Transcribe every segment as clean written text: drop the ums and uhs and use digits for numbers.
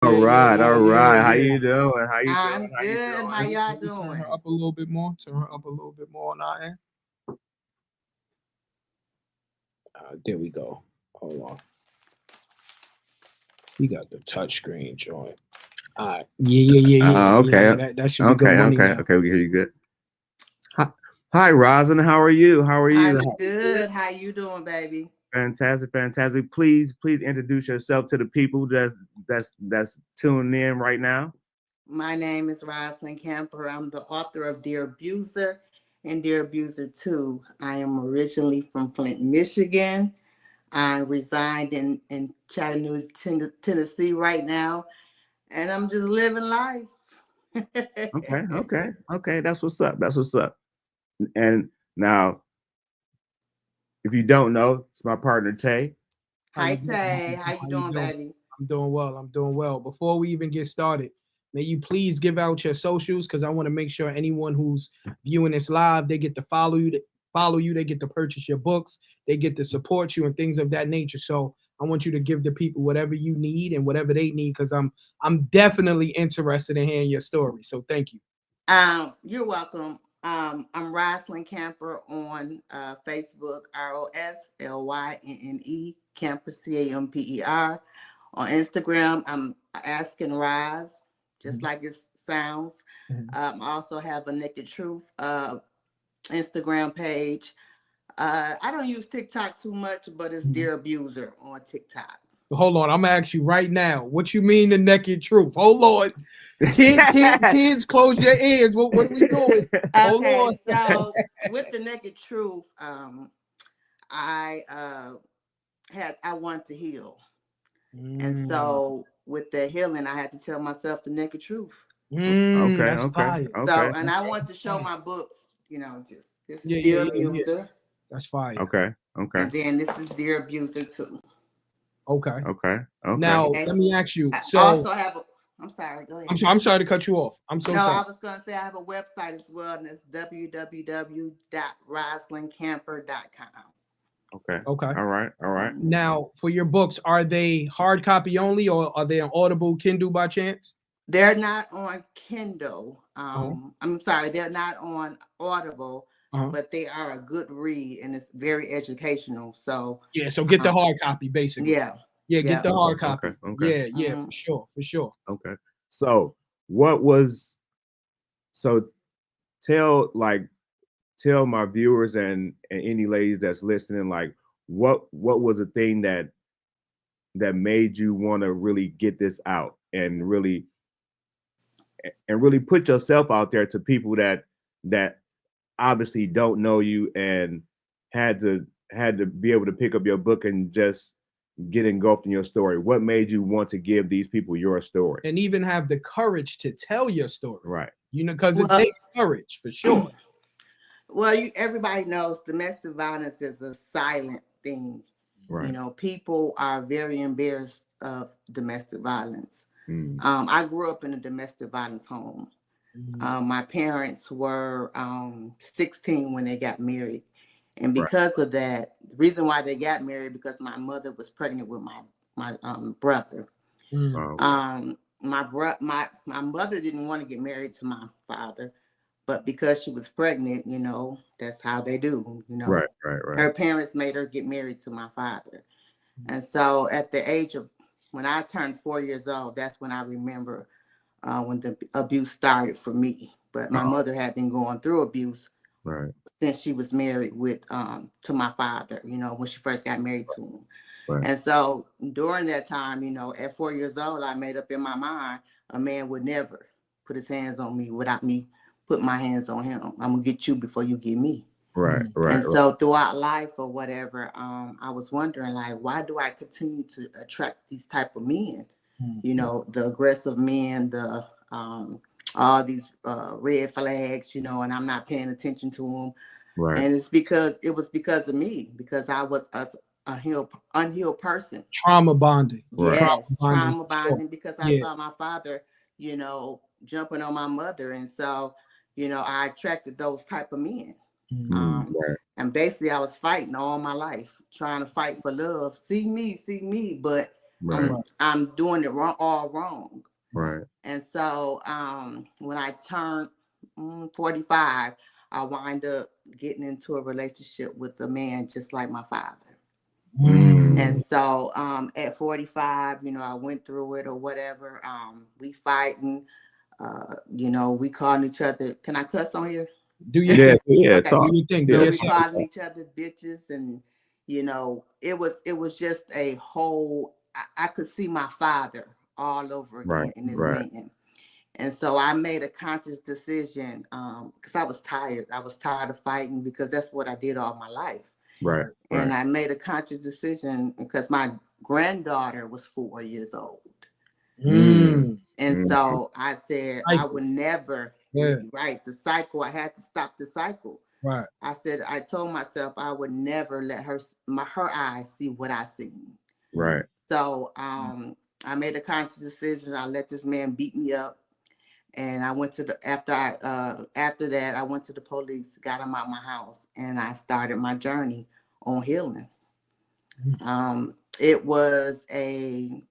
All right, all right. How yeah. you doing? How you doing? I'm How you good. How doing? y'all Let me turn her doing? up a little bit more. Turn her up a little bit more on our end. There we go. Hold on. We got the touchscreen joint. All right. Yeah. Okay, That should be good okay, money okay, now. okay. We can hear you good. Hi, hi, Roslynne. How are you? How are you? I'm good. How you doing, baby? Fantastic, fantastic. Please introduce yourself to the people that's tuning in right now. My name is Roslynne Camper. I'm the author of Dear Abuser and Dear Abuser 2. I am originally from Flint, Michigan. I reside in Chattanooga, Tennessee right now, and I'm just living life. Okay, okay, okay. That's what's up. That's what's up. And now, if you don't know, it's my partner Tay. How Hi, you doing? Tay. How you How you doing, doing? baby? I'm doing well. I'm doing well. Before we even get started, may you please give out your socials because I want to make sure anyone who's viewing this live, they get to follow you. Follow you. They get to purchase your books. They get to support you and things of that nature. So I want you to give the people whatever you need and whatever they need because I'm definitely interested in hearing your story. So thank you. You're welcome. I'm Roslynne Camper on Facebook, Roslynne Camper Camper. On Instagram, I'm asking Roz, just like it sounds. Mhm. I also have a Naked Truth Instagram page. I don't use TikTok too much, but it's Mhm. Dear Abuser on TikTok. Hold on, I'm gonna ask you right now. What you mean the naked truth? Hold on, kids, close your ears. What are we doing? Hold Okay, on. so with the Naked Truth, I I wanted to heal. And Mm, so with the healing, I had to tell myself the naked truth. Okay, that's okay, fire. okay, So, and I want to That's show fire. my books, just this is Dear Yeah. Abuser, That's fire. okay, okay, and then this is Dear Abuser too. Okay. okay, okay. Now Okay. let me ask you. I So also have a, I'm sorry, go I'm ahead. sorry. I'm sorry to cut you off. I'm so No, sorry. I was going to say I have a website as well, and it's www.roslynncamper.com. Okay. Okay. All right. All right. Mhm. Now for your books, are they hard copy only, or are they on Audible, Kindle by chance? They're not on Kindle. Uh-huh. I'm sorry, they're not on Audible, Uh-huh. but they are a good read and it's very educational. So, Yeah. So get the um, hard copy, basically. yeah, Yeah. Get yeah. the Okay. hard Okay. copy. Okay. Yeah. Hmm. For sure. For sure. Okay. So, what was so tell my viewers and any ladies that's listening, like what was the thing that made you want to really get this out and really put yourself out there to people that obviously don't know you and had to be able to pick up your book and just get engulfed in your story. What made you want to give these people your story? And even have the courage to tell your story. Right. Because it Well, takes courage for sure. well, everybody knows domestic violence is a silent thing. Right. People are very embarrassed of domestic violence. Mm. I grew up in a domestic violence home. Mhm. My parents were 16 when they got married. And Right. because of that, the reason why they got married, because my mother was pregnant with my brother. Mm. Okay. My mother didn't want to get married to my father, but because she was pregnant, that's how they do. Right. Right. Right. Her parents made her get married to my father. And so at the age of when I turned 4 years old, that's when I remember when the abuse started for me. But my Uh-huh. mother had been going through abuse Right. since she was married with to my father, when she first got married to him. Right. And so during that time, at 4 years old, I made up in my mind a man would never put his hands on me without me putting my hands on him. I'm gonna get you before you get me. Right. Mm. Right. And Right. so throughout life or whatever, I was wondering like, why do I continue to attract these type of men? Mm. The aggressive men, the all these red flags, and I'm not paying attention to them. Right. And it was because of me, because I was a unhealed person. Trauma bonding. Right. Trauma Yes, bonding trauma for sure. bonding because I Yeah. saw my father, jumping on my mother. And so, I attracted those type of men. Mm. Mm. Um, Right. and basically I was fighting all my life, trying to fight for love. See me, but Right. I'm doing it wrong, all wrong. Right. And so when I turned 45, I wind up getting into a relationship with a man just like my father. And so at 45, you know, I went through it or whatever. We fighting, you know, we calling each other. Can I cuss on here? Do your Yeah. thing. Yeah. Okay. Talk. Do your thing. Yeah. So Do your we thing. calling each other bitches, and you know, it was just a whole. I could see my father all over Right. again in this Right. man. And so I made a conscious decision because I was tired. I was tired of fighting because that's what I did all my life. Right. And Right. I made a conscious decision because my granddaughter was 4 years old. And so I said, I would never, right, the cycle, I had to stop the cycle. Right. I said, I told myself I would never let her eyes see what I seen. Right. So I made a conscious decision. I let this man beat me up. And I went to the after that I went to the police, got him out my house, and I started my journey on healing. It was a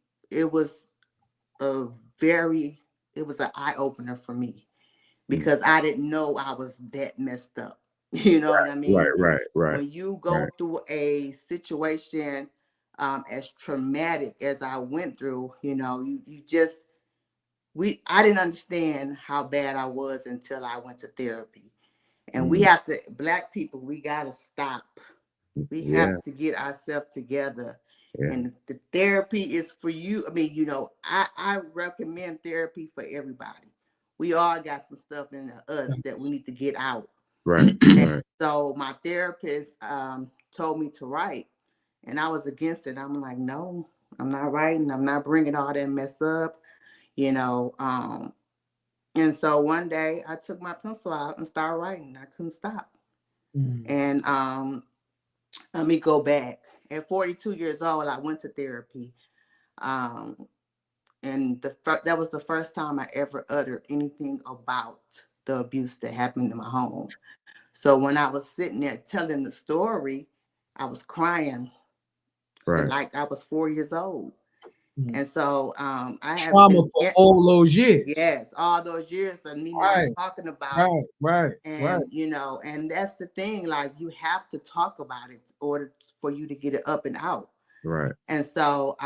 very it was an eye opener for me because I didn't know I was that messed up. You know what I mean? Right. Right. When you go through a situation as traumatic as I went through, you know, you just I didn't understand how bad I was until I went to therapy. And we have to, Black people, we got to stop. We have to get ourselves together. Yeah. And the therapy is for you. I mean, you know, I recommend therapy for everybody. We all got some stuff in us that we need to get out. Right. And so my therapist told me to write, and I was against it. I'm like, no, I'm not writing. I'm not bringing all that mess up, you know. And so one day I took my pencil out and started writing. I couldn't stop. And let me go back. At 42 years old, I went to therapy. And that was the first time I ever uttered anything about the abuse that happened in my home. So when I was sitting there telling the story, I was crying like I was 4 years old. And so I have trauma for all those years. Yes, all those years of me not talking about it. Right. And you know, and that's the thing, like you have to talk about it in order for you to get it up and out. Right. And so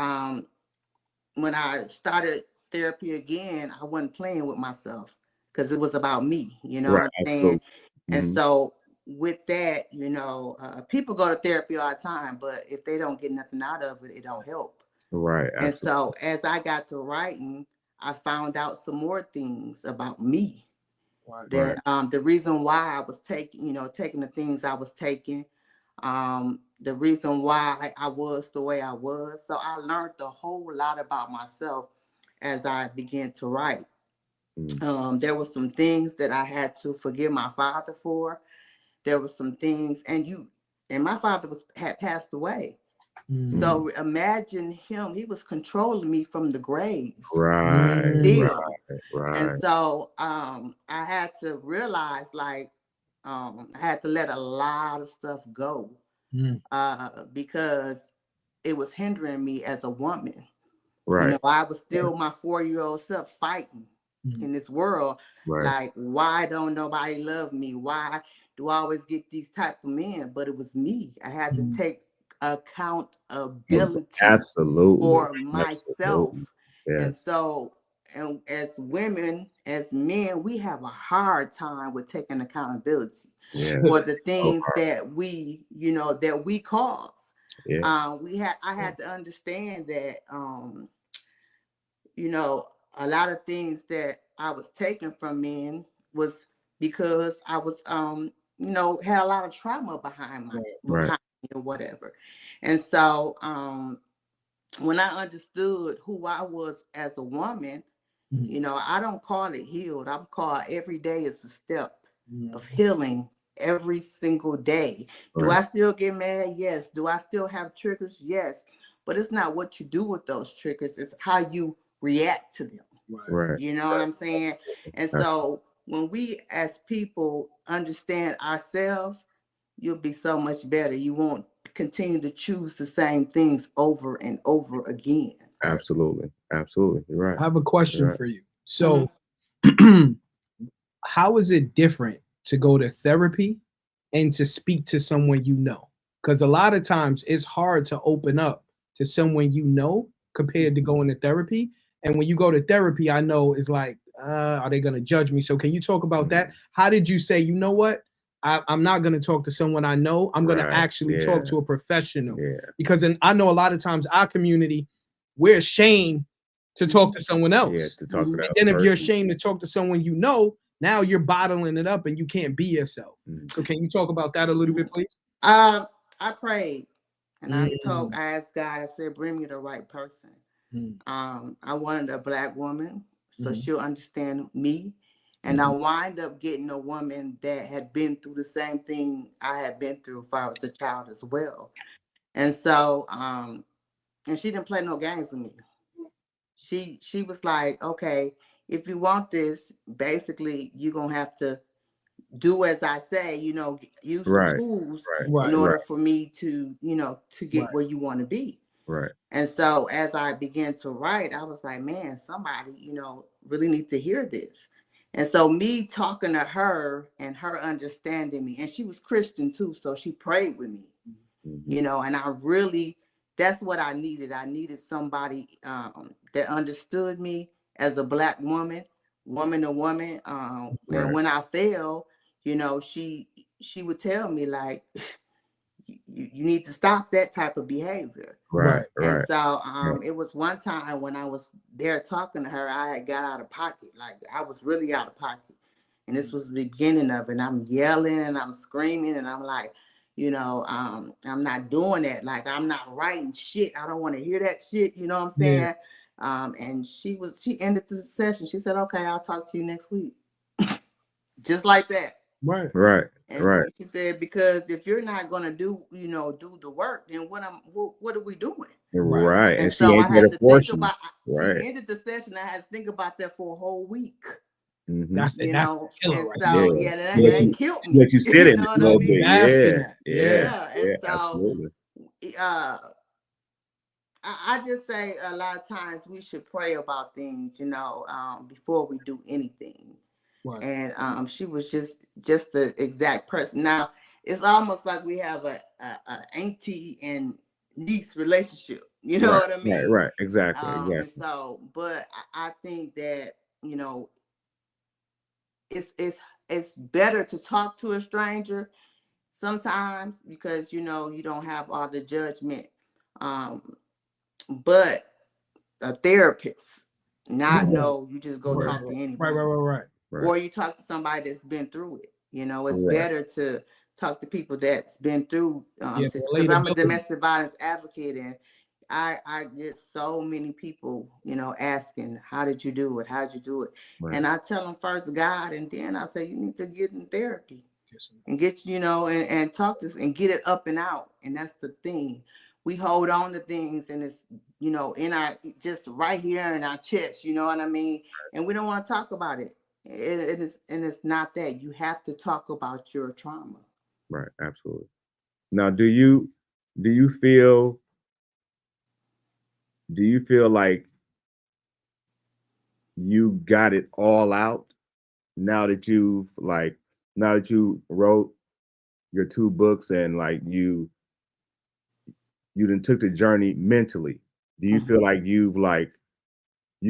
when I started therapy again, I wasn't playing with myself because it was about me, you know what I'm saying? And so with that, you know, people go to therapy all the time, but if they don't get nothing out of it, it don't help. Right. And so as I got to writing, I found out some more things about me. That the reason why I was taking the things I was taking, the reason why I was the way I was. So I learned a whole lot about myself as I began to write. There were some things that I had to forgive my father for. There were some things, and my father had passed away. So imagine him, he was controlling me from the graves. Still. And so I had to realize, like, I had to let a lot of stuff go because it was hindering me as a woman. You know, I was still my 4-year-old self fighting in this world. Like, why don't nobody love me? Why do I always get these type of men? But it was me. I had to take accountability for myself. And so, and as women, as men, we have a hard time with taking accountability for the things that we, you know, that we cause. I had to understand that, you know, a lot of things that I was taking from men was because I was, you know, had a lot of trauma behind behind me or whatever. And so, when I understood who I was as a woman, you know, I don't call it healed. I'm called every day is a step of healing every single day. Do I still get mad? Yes. Do I still have triggers? Yes. But it's not what you do with those triggers, it's how you react to them. You know what I'm saying? And so when we as people understand ourselves, you'll be so much better. You won't continue to choose the same things over and over again. Absolutely. Absolutely. You're right. I have a question Right. for you. So, how is it different to go to therapy and to speak to someone you know? Because a lot of times it's hard to open up to someone you know compared to going to therapy. And when you go to therapy, I know it's like, are they going to judge me? So, can you talk about that? How did you say, you know what? I'm not going to talk to someone I know. I'm going to Right. actually talk to a professional. Yeah. Because I know a lot of times our community, we're ashamed to talk to someone else. Yeah. To talk to And that then if you're person. ashamed to talk to someone you know, now you're bottling it up and you can't be yourself. Mm. So can you talk about that a little bit, please? I prayed and I Mm. asked God, I said, bring me the right person. Mm. I wanted a Black woman so Mm. she'll understand me. And I wind up getting a woman that had been through the same thing I had been through if I was a child as well. And so, and she didn't play no games with me. She was like, okay, if you want this, basically you're gonna have to do as I say, use the Right. tools Right. Right. in order for me to, to get Right. where you want to be. Right. And so as I began to write, I was like, man, somebody, really needs to hear this. And so me talking to her and her understanding me, and she was Christian too, so she prayed with me, and I really, that's what I needed. I needed somebody that understood me as a Black woman, woman to woman. And Right. when I failed, she would tell me like, you need to stop that type of behavior. Right. And Right. so Right. it was one time when I was there talking to her, I had got out of pocket. Like I was really out of pocket. And this was the beginning of it. And I'm yelling and I'm screaming and I'm like, I'm not doing that. Like I'm not writing shit. I don't want to hear that shit. You know what I'm saying? Yeah. And she ended the session. She said, okay, I'll talk to you next week. Just like that. Right. Right. And Right. she said, because if you're not gonna do the work, then what are we doing? Right. And And she so I ain't there had to to force think you. about. Right. She ended the session. I had to think about that for a whole week. That's You that's know, killer and right so Yeah. that killed She let me. you sit You in know it what a I little there. bit. mean? Asking Yeah. that. Yeah. Yeah. And Yeah. so Absolutely. I just say a lot of times we should pray about things, before we do anything. Right. And she was just the exact person. Now it's almost like we have a auntie and niece relationship. You know Right. what I Right. mean? Right. Exactly. And Exactly. so, but I think that it's better to talk to a stranger sometimes because you don't have all the judgment. But a therapist, not no, you just go Right. talk to Right. anybody. Right. Right. Or you talk to somebody that's been through it. It's Right. better to talk to people that's been through Yeah. because I'm a domestic violence advocate and I get so many people, asking, how did you do it? How'd you do it? Right. And I tell them first God, and then I say, you need to get in therapy and get, and talk to and get it up and out. And that's the thing. We hold on to things and it's, in our, just right here in our chest, you know what I mean? And we don't want to talk about it. It's not that. You have to talk about your trauma. Right. Absolutely. Now, do you feel like you got it all out now that you wrote your 2 books and like you done took the journey mentally? Do you feel like you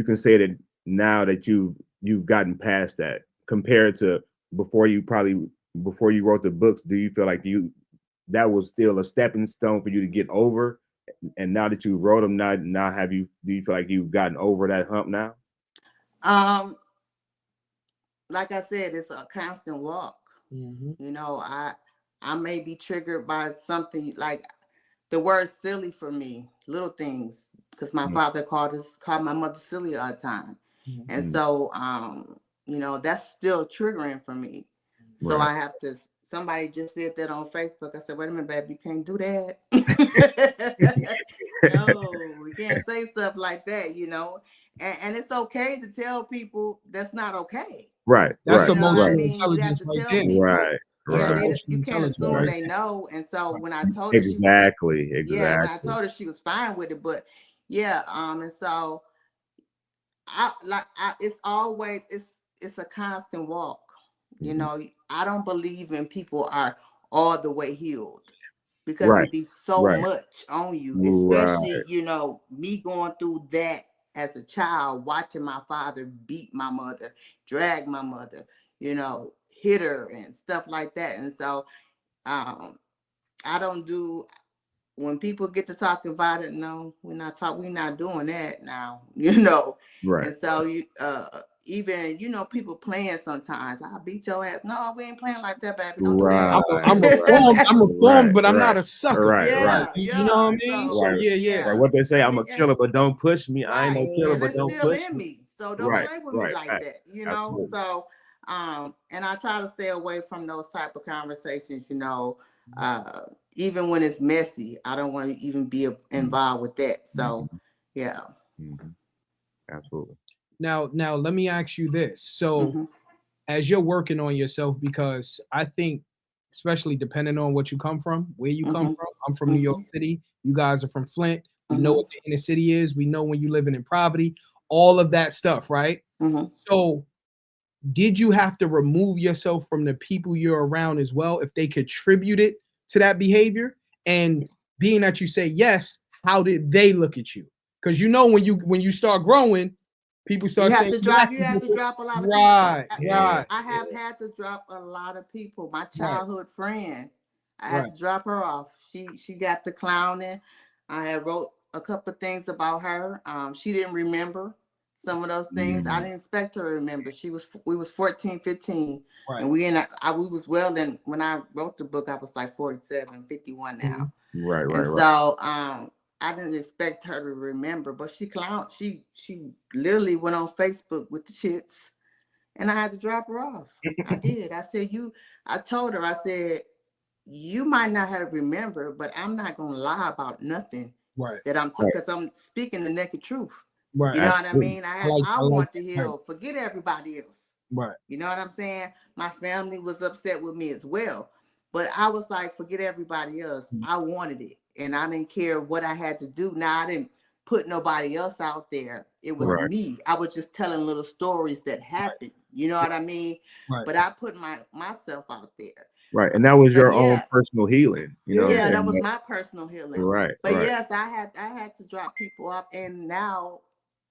can say that now that you've gotten past that compared to before you wrote the books? Do you feel like that was still a stepping stone for you to get over? And now that you wrote them, now do you feel like you've gotten over that hump now? Like I said, it's a constant walk. I may be triggered by something like the word silly for me, little things, because my father called my mother silly all the time. And so that's still triggering for me. So Right. I have to, somebody just said that on Facebook. I said, wait a minute, babe, you can't do that. No, we can't say stuff like that, and it's okay to tell people that's not okay. Right. That's Right. You know what I emotional Right. mean? You have intelligence to right tell there. people, Right. yeah, That's Right. you emotional can't intelligence assume right they there. know. And so Right. when I told her Exactly. when I Exactly. told her she was fine with it, but Yeah. And so it's always it's a constant walk. You Mhm. know, I don't believe in people are all the way healed because Right. it be so Right. much on you, Right. especially, you know, me going through that as a child, watching my father beat my mother, drag my mother, you know, hit her and stuff like that. And so um I don't do when people get to talking about it, no, we're not doing that now, you know. Right. And so you even, you know, people playing sometimes. I'll beat your ass. No, we ain't playing like that, baby. Don't do Right. I'm reformed. I'm Right. reformed, but I'm not Right. a sucker. Right. Right. yeah, You know what yeah. I mean? So So Right. yeah. Right. yeah. What they say, I'm a And killer, but don't push me. I ain't no right. killer, And but it's don't still push in me. me. So don't Right. play with me Right. like Fact. that, you know? Absolutely. So and I try to stay away from those type of conversations, you know, uh even when it's messy. I don't want to even be Mhm. involved with that. So Mhm. yeah. Mhm. Absolutely. Now let me ask you this. So Mm-hmm. as you're working on yourself, because I think, especially depending on what you come from, where you come Mm-hmm. from. I'm from New York Mm-hmm. City. You guys are from Flint. We know Mm-hmm. what the inner city is. We know when you're living in poverty, all of that stuff, right? Mm-hmm. So did you have to remove yourself from the people you're around as well if they contributed to that behavior? And being that you say yes, how did they look at you? Because you know when you start growing, people start saying You have to drop a lot of people. right, Yeah. right, I Yeah. have had to drop a lot of people. My right, childhood friend, I had right. to drop her off. She got the clowning. I had wrote a couple of things about her. She didn't remember some of those things. I Mm. didn't expect her to remember. We was 14, 15, Right. and we was well. And when I wrote the book, I was like 47, 51 Mhm. now. Right. And Right. Right. so I didn't expect her to remember, but she literally went on Facebook with the chits, and I had to drop her off. I did. I told her, I said, you might not have remembered, but I'm not gonna lie about nothing Right. that Right. because I'm speaking the naked truth. Right. You know what I Absolutely. mean? I I like want to that. Right. heal, forget everybody else. Right. You know what I'm saying? My family was upset with me as well. But I was like, forget everybody else. Mm. I wanted it. And I didn't care what I had to do. Now, I didn't put nobody else out there. It was Right. me. I was just telling little stories that happened. You know what I mean? Right. But I put myself out there. Right. And that was But your own yeah, personal healing. You know what I'm yeah, that saying? was my personal healing. Right. But Right. yes, I had to drop people up, and now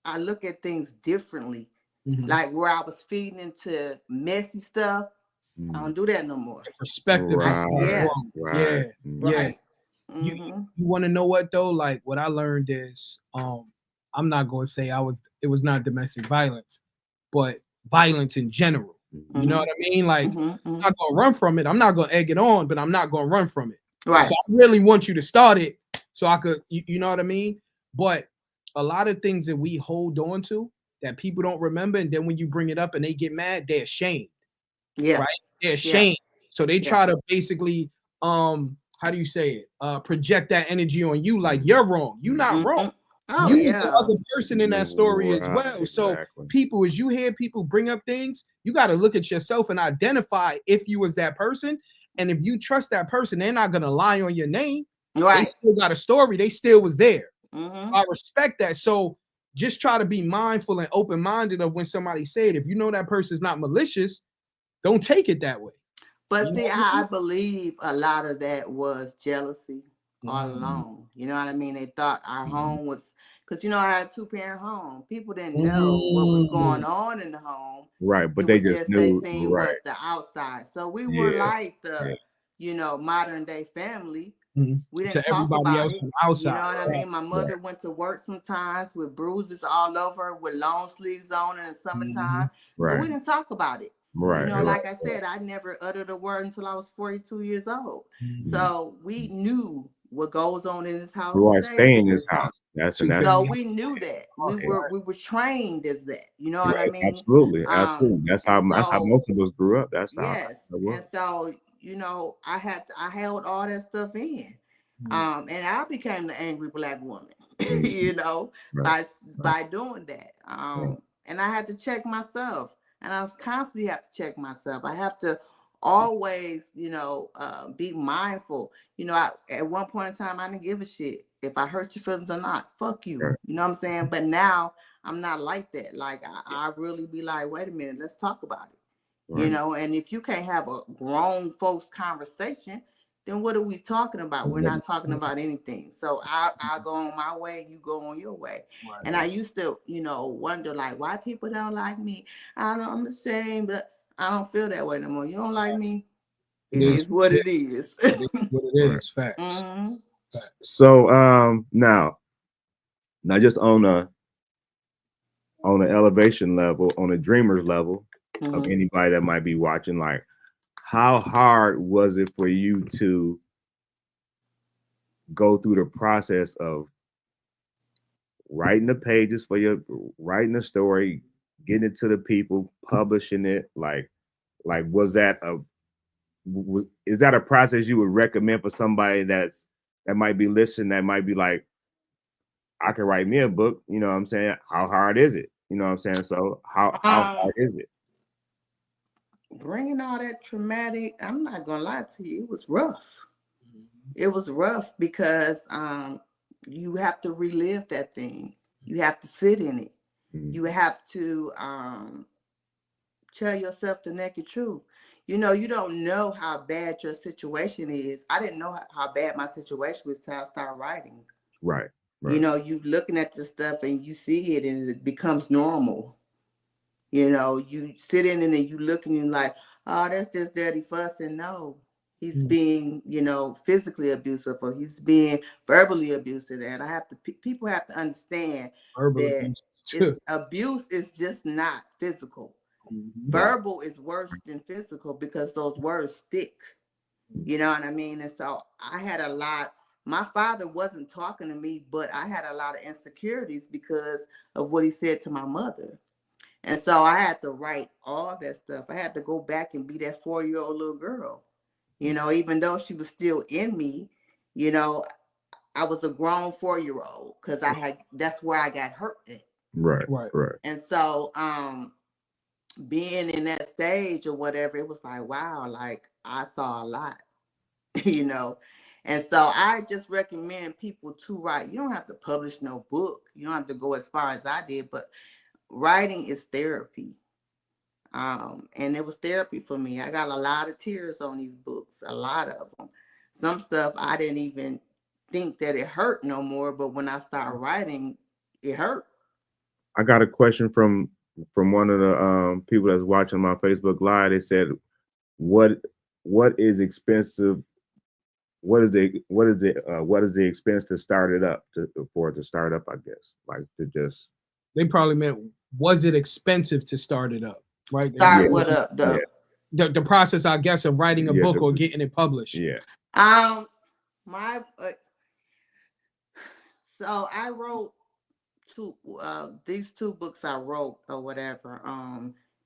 I look at things differently. Mhm. Like where I was feeding into messy stuff, I Mm. don't do that no more. Perspective has Right. Yeah, grown. Right. Yeah. Mm. Yeah. right. You Mm-hmm. you want to know what though? Like what I learned is I'm not going to say it was not domestic violence, but violence in general. You know Mhm. Mm-hmm. what I mean? Like Mm-hmm. I'm not going to run from it. I'm not going to egg it on, but I'm not going to run from it. So Right. I really want you to start it so I could you know what I mean? But a lot of things that we hold on to that people don't remember, and then when you bring it up and they get mad, they're ashamed, Yeah. right? They're Yeah. ashamed. So they Yeah. try to basically how do you say it? Project that energy on you like Mhm. you're wrong. You're not wrong. Mm-hmm. Oh You was the yeah. other person in that story as Right. well. So Exactly. people, as you hear people bring up things, you got to look at yourself and identify if you was that person. And if you trust that person, they're not gonna lie on your name. They Right. still got a story. They still was there. Mm-hmm. I respect that. So just try to be mindful and open-minded of when somebody said, if you know that person's not malicious, don't take it that way. But You know see, what I believe a lot of that was jealousy I all mean? Mhm. along. You know what I mean? They thought our Mhm. home was because, you know, I had a 2-parent home. People didn't know what was going Mm. on in the home. Right. But It they was just just they knew. seen Right. what the outside. So we were Yeah. like Yeah. the, you know, modern day family. Mhm. We To didn't talk everybody about else it. on the You know outside. what I Right. mean? My Right. mother went to work sometimes with bruises all over, with long sleeves on in the Mhm. summertime. So we Right. didn't talk about it. You Right. know, Right. like I said, I never uttered a word until I was 42 years old. Mhm. Mhm. So we knew what goes on in this house Right. stays Stay in in this this house. house. That's and Two that's So family we knew that. house. yeah. We were trained as that. You know what I Right. mean? Absolutely. Um, Absolutely. and That's how so most of us grew up. yes. That And was. so, you know, I held all that stuff in. Mhm. And I became the angry black woman, Mhm. you know, Right. Right. by doing that. Right. And I had to check myself. And I was constantly have to check myself. I have to always, you know, be mindful. You know, at one point in time I didn't give a shit. if I hurt your feelings or not, fuck you. Right. You know what I'm saying? But now I'm not like that. Like I really be like, wait a minute, let's talk about it. You Right. know, and if you can't have a grown folks conversation, then what are we talking about? We're not talking about anything. So I go on my way, you go on your way. Right. And I used to, wonder like why people don't like me. I'm ashamed, but I don't feel that way no more. You don't like me? It is what it is. It is what it Right. is. Facts. Mhm. So now just on an elevation level, on a dreamer's level of Mhm. anybody that might be watching, like how hard was it for you to go through the process of writing the pages for writing the story, getting it to the people, publishing it? Like was that is that a process you would recommend for somebody that might be listening, that might be like, I can write me a book, you know what I'm saying? How hard is it? You know what I'm saying? So how hard is it? Bringing all that traumatic, I'm not gonna lie to you, it was rough. It was rough because you have to relive that thing. You have to sit in it. Mhm. You have to tell yourself the naked truth. You don't know how bad your situation is. I didn't know how bad my situation was till I started writing. Right. Right. You looking at this stuff and you see it and it becomes normal. You sit in it and you look and you're like, oh, that's just dirty fussing. No, he's being, physically abusive, or he's being verbally abusive. And people have to understand Verbal that abuse. abuse is just not physical. Mhm. Verbal is worse than physical because those words stick. You know what I mean? And so I had a lot. My father wasn't talking to me, but I had a lot of insecurities because of what he said to my mother. And so I had to write all that stuff. I had to go back and be that 4-year-old little girl. Even though she was still in me, I was a grown 4-year-old because that's where I got hurt at. Right. Right. Right. And so being in that stage or whatever, it was like, wow, like I saw a lot, you know. And so I just recommend people to write. You don't have to publish no book. You don't have to go as far as I did, but writing is therapy. And it was therapy for me. I got a lot of tears on these books, a lot of them. Some stuff I didn't even think that it hurt no more, but when I started writing, it hurt. I got a question from one of the people that's watching my Facebook Live. They said, what is expensive? What is the expense to start it up, for it to start up? I guess, like, to just. They probably meant, was it expensive to start it up? Right. Start what up, though? The process, I guess, of writing a book or getting it published. Yeah. So I wrote these two books I wrote or whatever.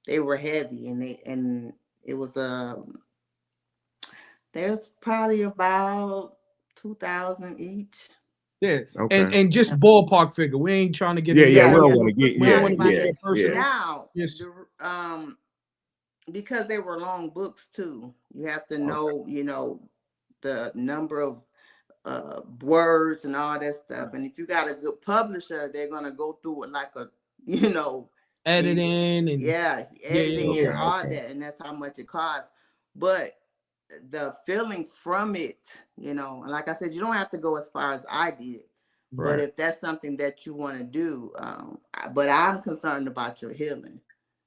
They were heavy and it was there's probably about 2,000 each. Yeah. Okay. And just ballpark figure. We ain't trying to get we don't yeah. want to get Now, because they were long books too, you have to know, the number of words and all that stuff. And if you got a good publisher, they're gonna go through it like a, editing and editing and all that, and that's how much it costs. But the feeling from it, like I said, you don't have to go as far as I did. Right. But if that's something that you want to do, but I'm concerned about your healing.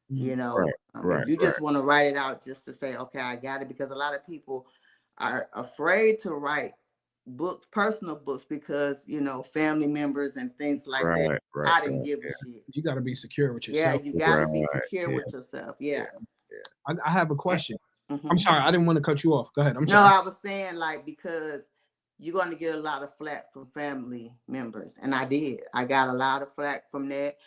If you just want to write it out just to say, okay, I got it, because a lot of people are afraid to write books, personal books, because family members and things like that. I didn't give a shit. You got to be secure with yourself. Yeah, you got to be secure with yourself. Yeah. I have a question. I'm sorry, I didn't want to cut you off. Go ahead. No, I was saying, like, because you're going to get a lot of flack from family members, and I did. I got a lot of flack from that.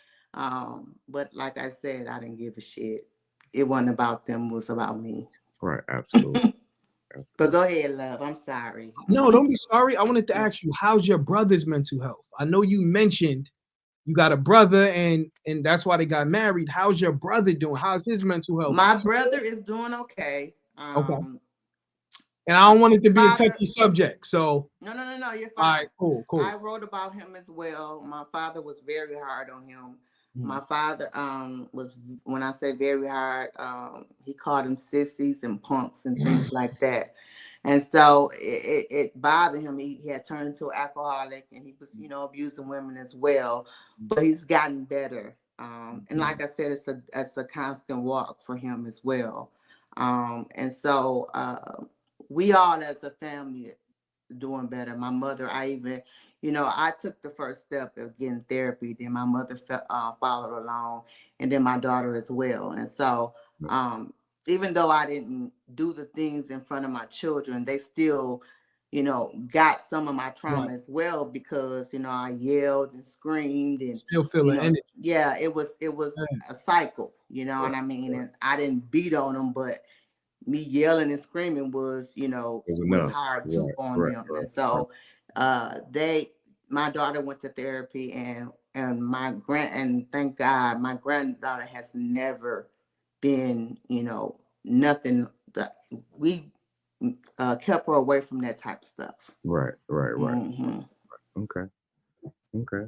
But like I said, I didn't give a shit. It wasn't about them, it was about me. Right, absolutely. But go ahead, love. I'm sorry. No, don't be sorry. I wanted to ask you, how's your brother's mental health? I know you mentioned you got a brother and that's why they got married. How's your brother doing? How's his mental health? My brother is doing okay. Okay. And I don't want it to be a Father- touchy subject. So No, you're all fine. right, cool. I wrote about him as well. My father was very hard on him. Mm. My father was, when I say very hard, he called them sissies and punks and things like that. And so it bothered him. He had turned into an alcoholic, and he was, abusing women as well. But he's gotten better. And like I said, it's a constant walk for him as well. And so we all as a family doing better. My mother, I took the first step of getting therapy. Then my mother followed along, and then my daughter as well. And so, even though I didn't do the things in front of my children, they still, got some of my trauma as well, because, I yelled and screamed and still feeling energy. Yeah, it was a cycle, what I mean? And I didn't beat on them, but me yelling and screaming was, was hard too on them. And so my daughter went to therapy, and thank God my granddaughter has never been, nothing that we kept her away from that type of stuff. Right. Mm-hmm. Okay.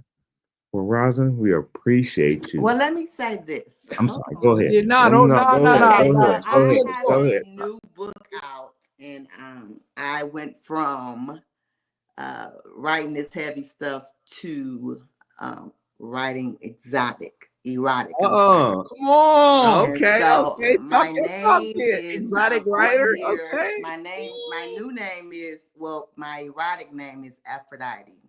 Well, Roslynne, we appreciate you. Well, let me say this. I'm sorry. Go ahead. Yeah, no. Go ahead. I have a new book out, and I went from writing this heavy stuff to writing erotic. Come on. Okay. So Okay. my name is exotic writer. here. Okay. My new name is, my erotic name is Aphrodite.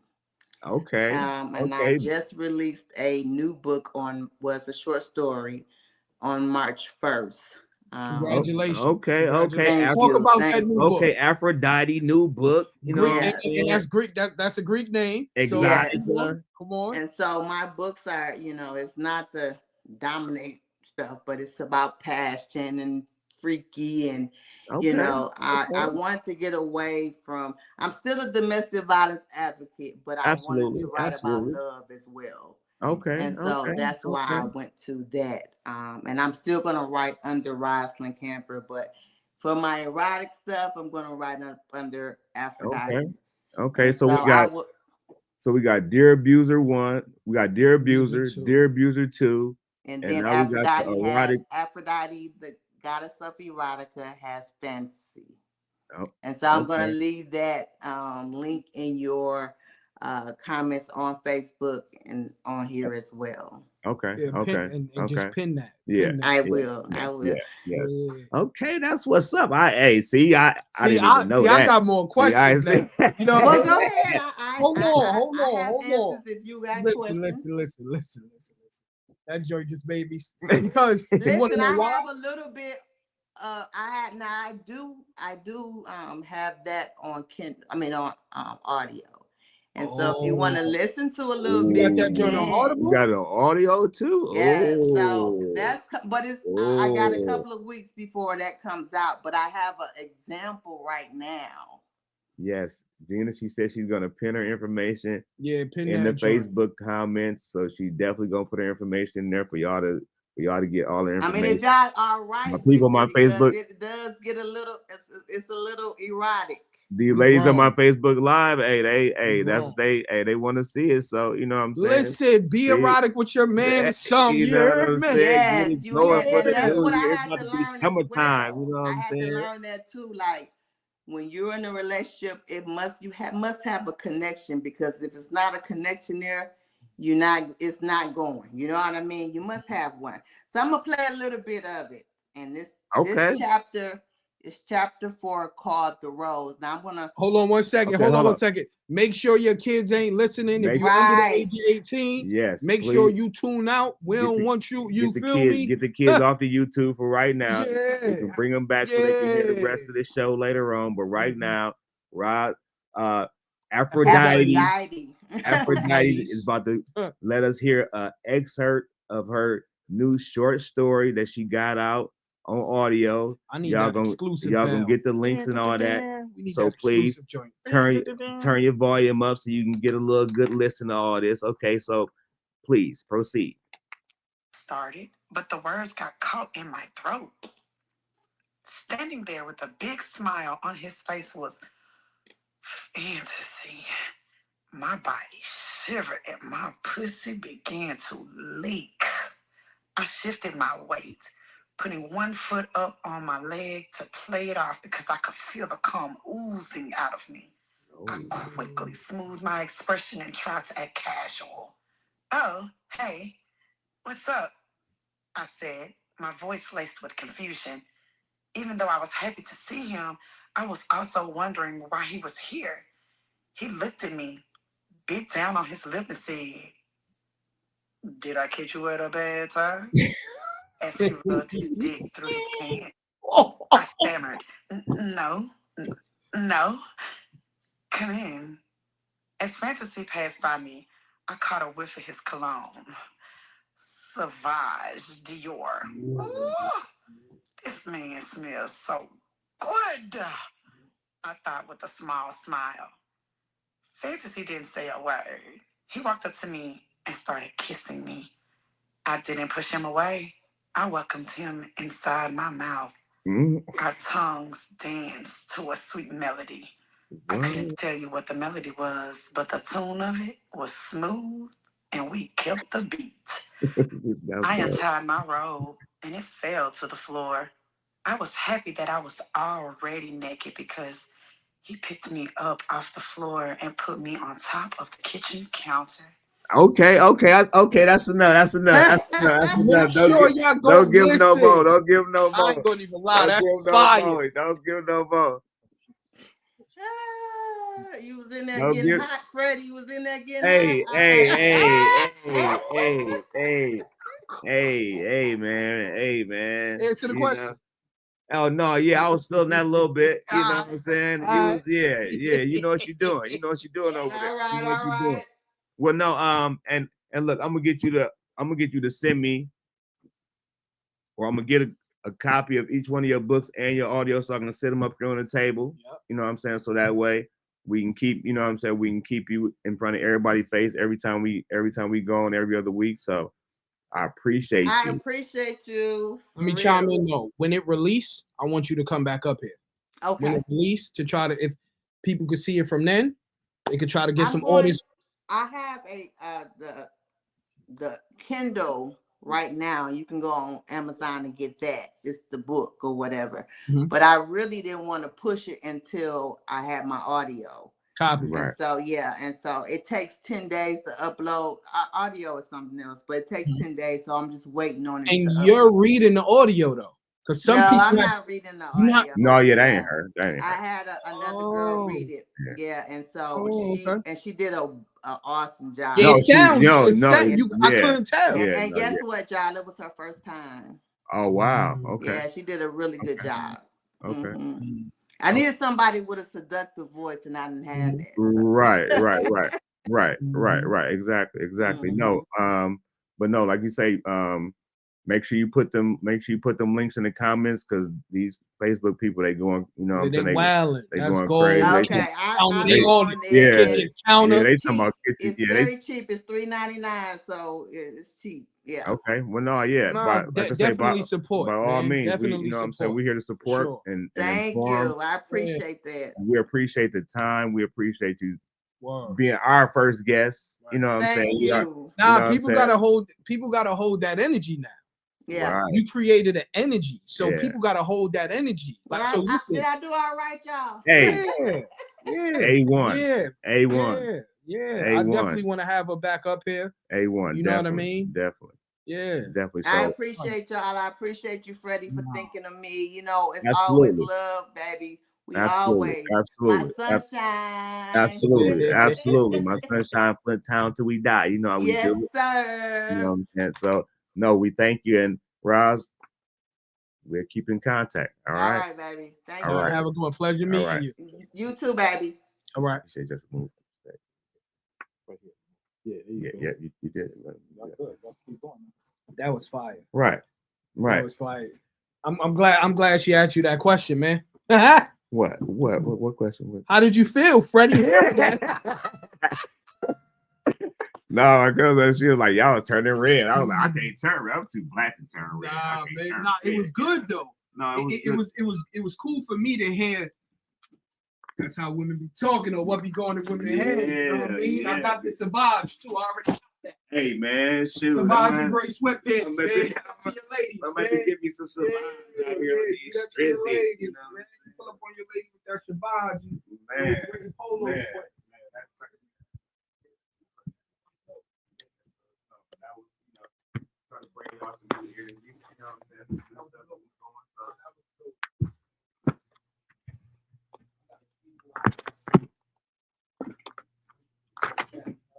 Okay. And I just released a new book was a short story on March 1st. Congratulations. Okay. Talk about that new book. Okay, Aphrodite, new book. And that's Greek. That's a Greek name. Exotic. So, come on. And so my books are, it's not the dominate stuff, but it's about passion and freaky, and I want to get away from. I'm still a domestic violence advocate, but I wanted to write about love as well. Okay. And so that's why I went to that. And I'm still going to write under Roslynne Camper, but for my erotic stuff, I'm going to write under Aphrodite. Okay. So we got Dear Abuser 1, we got Dear Abuser, Dear Abuser 2, and then Aphrodite, the goddess of erotica, has fantasy. And so I'm going to leave that link in your comments on Facebook and on here as well. Okay. Just pin that. Yeah, I will. Yes. Okay, that's what's up. I didn't even know that. I got more questions. Well, go ahead. Hold on. If you got questions. Listen. That joint just made me because listen, I have a little bit. I do have that on on audio. And so if you want to listen to a little bit, you got an audio too. Yeah, so I got a couple of weeks before that comes out, but I have an example right now. Yes, Gina, she said she's gonna pin her information pin in the Facebook comments. So she definitely gonna put her information in there for y'all to get all the information. I mean, if y'all are right, my people on my Facebook, it does get a little, it's a little erotic. These ladies on my Facebook Live, they want to see it. So you know what I'm saying. Listen, be erotic with your man. Yes, that's what I had to learn. Summertime, you know what I'm saying. I had to learn that too. Like when you're in a relationship, must have a connection, because if it's not a connection there, it's not going. You know what I mean? You must have one. So I'm gonna play a little bit of it, and this chapter. It's chapter 4 called The Rose. Now I'm gonna hold on one second. Hold on one second. Make sure your kids ain't listening. If you're under the age of 18, make sure you tune out. We don't want you. You feel me? Get the kids off the YouTube for right now. You can bring them back so they can hear the rest of the show later on. But right now, Aphrodite is about to let us hear an excerpt of her new short story that she got out on audio. Y'all gonna get the links and all that. So please turn your volume up so you can get a little good listen to all this. Okay, so please proceed. Started, but the words got caught in my throat. Standing there with a big smile on his face was fantasy. My body shivered and my pussy began to leak. I shifted my weight, putting one foot up on my leg to play it off because I could feel the cum oozing out of me. I quickly smoothed my expression and tried to act casual. Oh, hey, what's up? I said, my voice laced with confusion. Even though I was happy to see him, I was also wondering why he was here. He looked at me, bit down on his lip and said, "Did I catch you at a bad time?" As he rubbed his dick through his pants. I stammered, No, no, come in." As fantasy passed by me, I caught a whiff of his cologne. Sauvage Dior. Ooh, this man smells so good, I thought with a small smile. Fantasy didn't say a word. He walked up to me and started kissing me. I didn't push him away. I welcomed him inside my mouth. Our tongues danced to a sweet melody. I couldn't tell you what the melody was, but the tune of it was smooth and we kept the beat. I untied my robe and it fell to the floor. I was happy that I was already naked because he picked me up off the floor and put me on top of the kitchen counter. Okay, that's enough. That's enough. Make sure y'all go Don't give no more. listen. Don't give no more. I ain't gonna even lie. Don't That's give no fire. more. Don't give no more. You was in there getting hot, Freddie. You was in there getting hot. Hey, man. Answer the question. Oh no, yeah, I was feeling that a little bit. You know what I'm saying? You was, yeah. You know what you're doing. You know what you're doing over there. All right, you know what all you're right. doing. Well, no, and look, I'm gonna get you to send me, or I'm gonna get a copy of each one of your books and your audio, so I'm gonna set them up here on the table. Yep. You know what I'm saying? So that way we can keep, you know what I'm saying, we can keep you in front of everybody's face every time we go on every other week. So I appreciate you. I appreciate you. Let me chime in though. When it release, I want you to come back up here. Okay. When it release, to try to, if people could see it from then, they could try to get some audience. I have the Kindle right now. You can go on Amazon and get that. It's the book or whatever. Mhm. But I really didn't want to push it until I had my audio. Copy. Right. And so, yeah. And so it takes 10 days to upload. Audio is something else, but it takes 10 days. So I'm just waiting on it. And you're reading the audio though. Because some people I'm not reading the audio. No, yeah, that ain't her. I had another girl read it. Yeah, and so she did a awesome job. Yeah, I couldn't tell. And guess what, y'all? It was her first time. Oh wow. Okay. Yeah, she did a really good job. Okay. Mm-hmm. I needed somebody with a seductive voice, and I didn't have that. So. Right. Exactly. No, but no, like you say, make sure you put them links in the comments, because these Facebook people, they going, you know what I'm saying? They going crazy. Okay, they talking about kitchen. It's very cheap. It's $3.99, so it's cheap. Yeah. Okay. Well, no, yeah. Definitely support. By all means, definitely you know what I'm saying? We're here to support and thank inform. you. I appreciate that. We appreciate the time. We appreciate you being our first guest. You know what I'm saying? You. People gotta hold that energy now. Yeah. Right. You created an energy, so people gotta hold that energy. But did I do all right, y'all? Hey. A1. A1. I definitely want to have her back up here. A1. You know what I mean? Definitely. Yeah. Definitely. So, I appreciate y'all. I appreciate you, Freddie, for thinking of me. You know, it's always love, baby. We always. My sunshine. Absolutely. My sunshine, Flint Town till we die. You know how we do it. Yes, sir. You know what I'm saying? So, no, we thank you. And Roz, we'll keep in contact. All right. All right, baby. Thank you. Right. Have a good pleasure meeting you. You too, baby. All right. You said just move. Right here. Yeah, you did. That was fire. Right. That was fire. I'm glad she asked you that question, man. What question? How did you feel, Freddie? No, my girl, she was like, y'all turning red. I was like, I can't turn red. I'm too black to turn red. It was good though. No, it was cool for me to hear. That's how women be talking, or what be going in women's head. You know what I mean? I got the Savage too. I already got that. Hey man, shoot. Savage gray sweatpants, man. To your ladies, I'm about to give me some Savage out here on these streets. You know, man. Pull up on your lady with that Savage. Man, polo man. sweat. That's crazy. That was, trying to bring out some new energy. You know what I'm saying?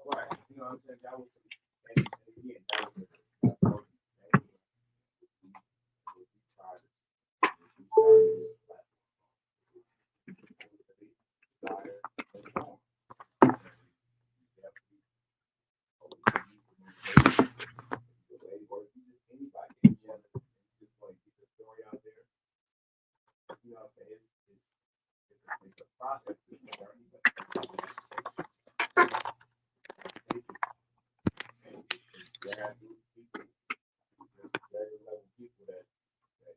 Right. You know what I'm saying? That was, and again, that was it's a process. People that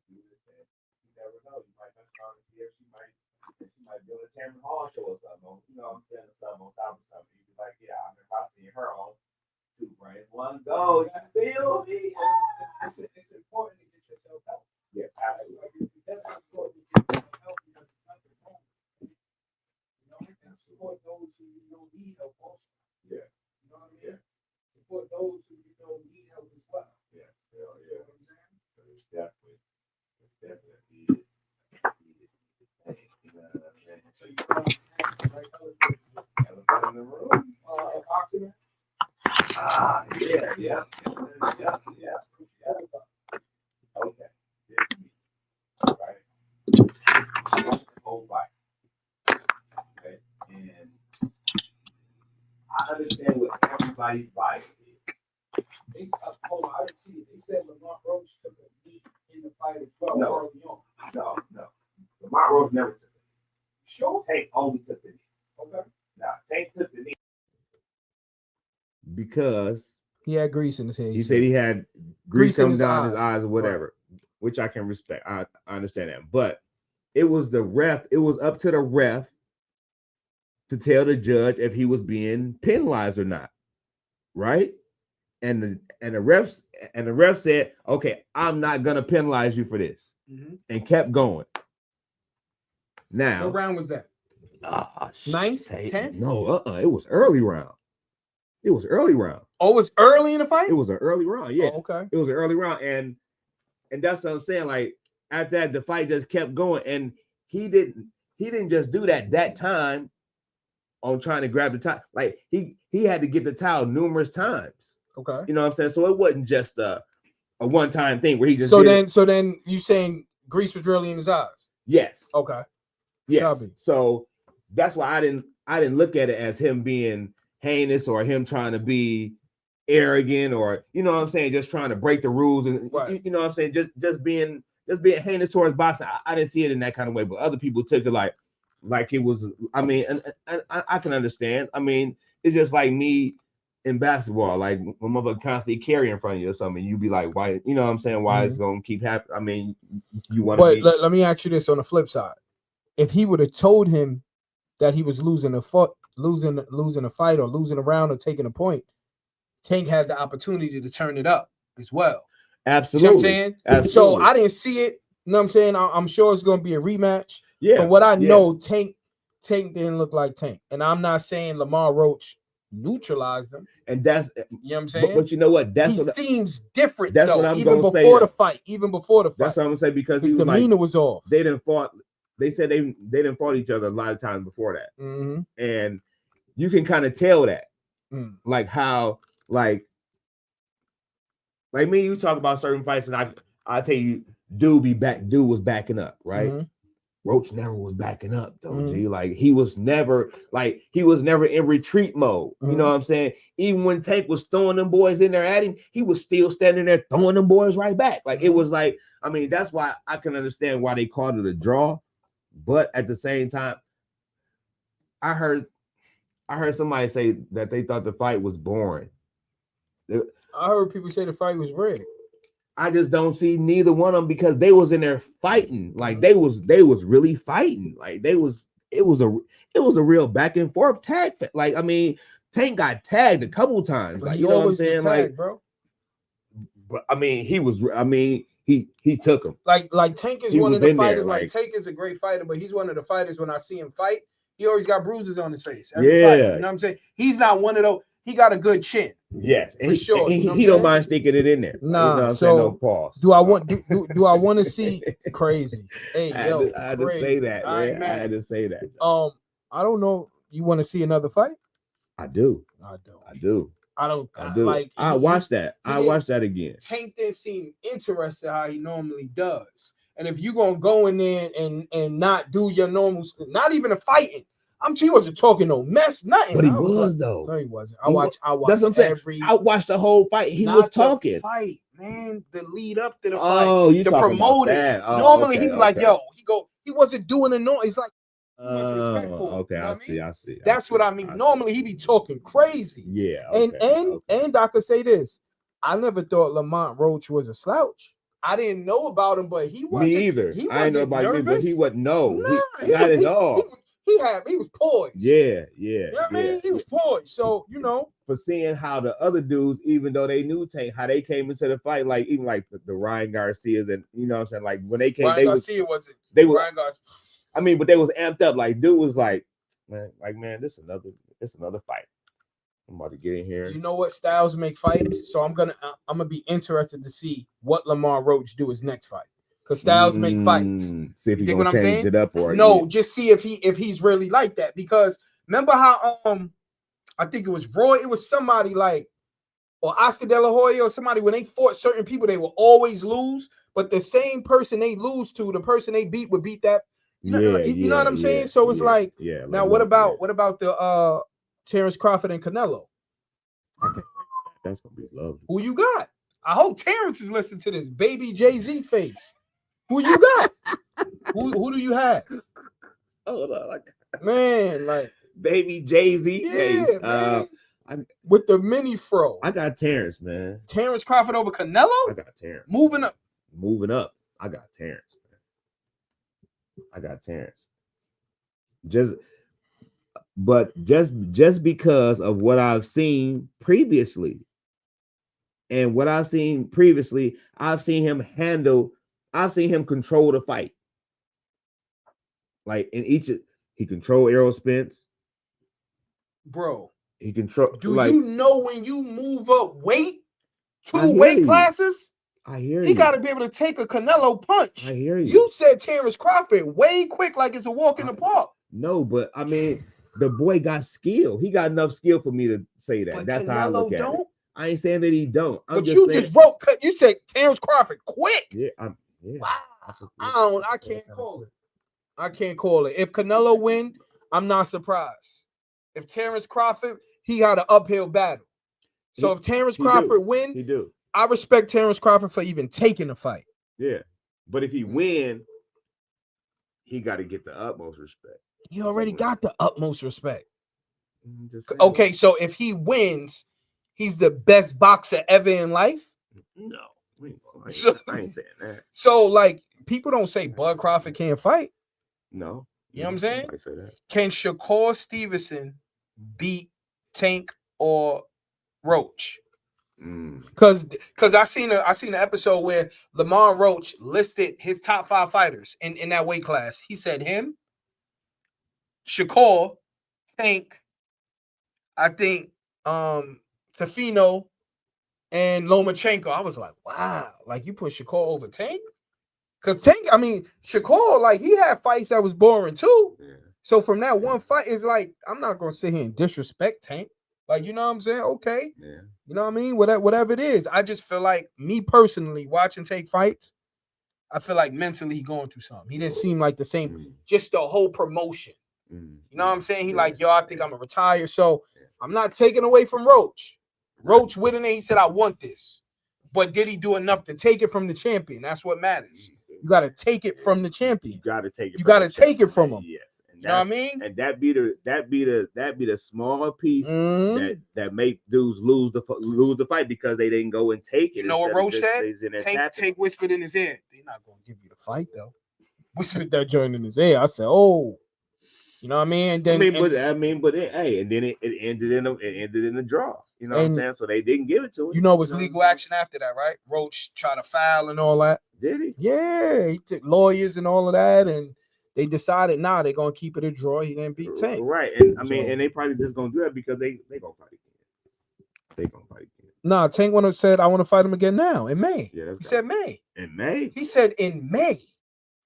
do this, and you never know. You might not start to see her. She might be on a Tamron Hall show or something. You know what I'm saying? Something on top of something. You'd be like, yeah, I remember I seen her on Two Brains One Go. You feel me? It's important to get yourself help. Yeah, absolutely. That's important to get yourself help because it's nothing wrong. You know, and support those who you don't need help also. Yeah. You know what I mean? Yeah. Support those who you don't need help as well. Yeah. Hell yeah. You know what I'm saying? It's definitely. So you elephant in the room, oxygen. Yeah. Okay. It's me. Right. Whole life. Okay. And I understand what everybody's bias is. Hold on, I didn't see it. They said Lamont Roach took a knee in the fight as well. No. Lamont Roach never took it. Sure. Tank only took the knee. Okay. Now, Tank took the knee because he had grease in his head. He said he had grease coming down his eyes or whatever, right. Which I can respect. I understand that. But it was the ref. It was up to the ref to tell the judge if he was being penalized or not. Right? And the ref said, okay, I'm not gonna penalize you for this, and kept going. Now, what round was that? Ninth, 10th? No, it was early round. Oh, it was early in the fight. It was an early round. Yeah, okay. It was an early round, and that's what I'm saying. Like after that, the fight just kept going, and he didn't just do that time on trying to grab the towel. Like he had to get the towel numerous times. Okay. You know what I'm saying? So it wasn't just a one-time thing where he just So then you saying grease was really in his eyes? Yes. Okay. Yes. Copy. So that's why I didn't look at it as him being heinous or him trying to be arrogant or you know what I'm saying, just trying to break the rules and right. You know what I'm saying, just being heinous towards boxing. I didn't see it in that kind of way, but other people took it like it was. I mean, and I can understand. I mean, it's just like me in basketball, like when mother constantly carry in front of you or something, you be like, why? You know what I'm saying? Why it's gonna keep happening? I mean, you want to. But let me ask you this on the flip side: if he would have told him that he was losing a fight or losing a round or taking a point, Tank had the opportunity to turn it up as well. Absolutely. You know what I'm saying? Absolutely. So I didn't see it. You know what I'm saying? I'm sure it's going to be a rematch. Yeah. From what I know, Tank didn't look like Tank. And I'm not saying Lamar Roach neutralized him. And that's, you know what I'm saying? But you know what? He seems different. That's though, what I'm even going to say. Before the fight. Even before the fight. That's what I'm going to say because his demeanor was off. They didn't fought. They said they didn't fought each other a lot of times before that. Mm-hmm. And you can kind of tell that. Like how, like me and you talk about certain fights, and I tell you, dude was backing up, right? Mm-hmm. Roach never was backing up though, G. Like he was never in retreat mode. You know what I'm saying? Even when Tank was throwing them boys in there at him, he was still standing there throwing them boys right back. Like it was like, I mean, that's why I can understand why they called it a draw. But at the same time, I heard somebody say that they thought the fight was boring. I heard people say the fight was rigged. I just don't see neither one of them because they was in there fighting. Like they was really fighting. Like it was a real back and forth tag. Like I mean, Tank got tagged a couple times. Like he you know what I'm always get saying? tagged, Like, bro. but I mean, he took him. Like Tank is He one was of the in there, fighters. Like like- Tank is a great fighter, but he's one of the fighters when I see him fight, he always got bruises on his face. Every fight, you know what I'm saying? He's not one of those. He got a good chin. Yes, and for sure. And you know he don't mind sticking it in there. Nah, you know what I'm so saying? No pause. Do I want do I want to see crazy? Hey, I yo, had to say that, All right, man. man. I had to say that. I don't know. You want to see another fight? I do. I don't. I do. I do. Like I watched that. I watched that again. Tank didn't seem interested how he normally does. And if you gonna go in there and not do your normal stuff, not even a fighting. He wasn't talking no mess, nothing. But he was though. No, he wasn't. I watched That's what I'm saying. I watched the whole fight. He was talking. Fight, man. The lead up to the fight. Oh, you the talking promoting. about that. Oh, normally okay, he'd be like, yo, he wasn't doing the noise. He's like, okay, you know I see. That's what I mean. Normally he be talking crazy. Yeah. And I could say this. I never thought Lamont Roach was a slouch. I didn't know about him, but he wasn't. Me either. I didn't know about you, but he wasn't. No, not at all. He was poised. Yeah. You know what I mean? He was poised. So, for seeing how the other dudes, even though they knew Tank, how they came into the fight, like even like the Ryan Garcias, and you know what I'm saying, like when they came, Ryan Garcia wasn't. Ryan Garcia. I mean, but they was amped up. Like dude was like, man, this another fight. I'm about to get in here. You know what? Styles make fights, so I'm gonna be interested to see what Lamar Roach do his next fight. Because Styles make fights. See if he's gonna change it up or no, just see if he's really like that. Because remember how I think it was Roy, it was somebody like or Oscar De La Hoya or somebody when they fought certain people, they will always lose, but the same person they lose to, the person they beat would beat that. You know what I'm saying? So it's like now what about the Terrence Crawford and Canelo? Okay. That's gonna be lovely. Who you got? I hope Terrence is listening to this baby Jay-Z face. Who you got? who do you have? Man, like baby Jay-Z face. With the mini fro. I got Terrence, man. Terrence Crawford over Canelo? I got Terrence. Moving up. I got Terrence, man. I got Terrence. Just because of what I've seen previously. And what I've seen previously, I've seen him control the fight. Like in he controlled Errol Spence. Bro. He control. Do you know when you move up weight, two weight classes? I hear you. He got to be able to take a Canelo punch. I hear you. You said Terrence Crawford way quick, like it's a walk in the park. No, but I mean, the boy got skill. He got enough skill for me to say that. But that's Canelo how I look at it. I ain't saying that he don't. But you just wrote. You said Terrence Crawford quick. Yeah. Wow. I can't call it. I can't call it. If Canelo win, I'm not surprised. If Terrence Crawford, he had an uphill battle. So if Terrence Crawford win, he do. I respect Terrence Crawford for even taking the fight. Yeah, but if he win, he got to get the utmost respect. He already got the utmost respect. Okay, so if he wins, he's the best boxer ever in life. No, I ain't saying that. So like people don't say Bud Crawford can't fight. No, you know what I'm saying? I say that. Can Shakur Stevenson beat Tank or Roach? Because I seen an episode where Lamar Roach listed his top 5 fighters in that weight class. He said him, Shakur, Tank, I think Tafino, and Lomachenko. I was like, wow, like you put Shakur over Tank? Because Tank, I mean, Shakur, like he had fights that was boring too. Yeah. So from that one fight, it's like I'm not gonna sit here and disrespect Tank. Like, you know what I'm saying? Okay. Yeah. You know what I mean? Whatever it is. I just feel like me personally watching Tank fights, I feel like mentally he going through something. He didn't seem like the same, just the whole promotion. You know what I'm saying? He like, yo, I think I'm gonna retire. So I'm not taking away from Roach. Roach winning it, he said, I want this. But did he do enough to take it from the champion? That's what matters. You got to take it from the champion. You got to take it. You got to take it from him. Yes. You know what I mean? And that be the smaller piece that make dudes lose the fight because they didn't go and take it. You know what Roach said? Take whispered in his ear. They're not gonna give you the fight though. Whispered that joint in his ear. I said, oh, you know what I mean? And then, and then it ended in a draw. You know what I'm saying? So they didn't give it to him. You know, it was legal action after that, right? Roach tried to foul and all that. Did he? Yeah, he took lawyers and all of that, and they decided, they're gonna keep it a draw. He didn't beat Tank. Right, and and they probably just gonna do that because they gonna fight again. They gonna fight again. Nah, Tank said I want to fight him again now in May. Yeah, he said May. In May? He said in May.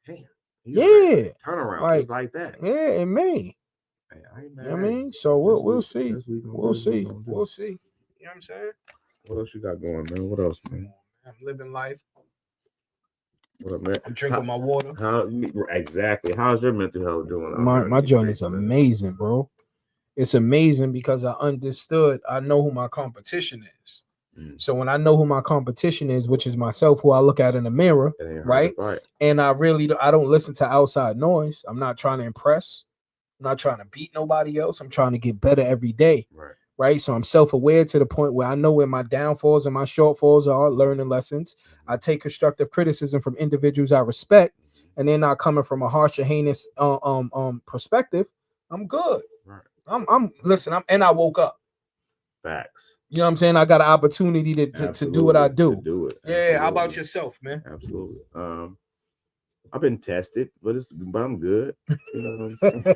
Damn. Yeah. Turnaround like that. Yeah, in May. Hey, you know what I mean? So we'll see. We'll see. We'll see. You know what I'm saying? What else you got going, man? What else, man? I'm living life. What up, man? I'm drinking my water. Exactly. How's your mental health doing? My joint is amazing, bro. It's amazing because I know who my competition is. So when I know who my competition is, which is myself, who I look at in the mirror, right? And I don't listen to outside noise. I'm not trying to impress. I'm not trying to beat nobody else. I'm trying to get better every day. Right. So I'm self-aware to the point where I know where my downfalls and my shortfalls are, learning lessons. I take constructive criticism from individuals I respect, and they're not coming from a harsh or heinous perspective. I'm good. Right. And I woke up. Facts. You know what I'm saying? I got an opportunity to do what I do. To do it. Yeah. Absolutely. How about yourself, man? Absolutely. I've been tested, but I'm good. You know what I'm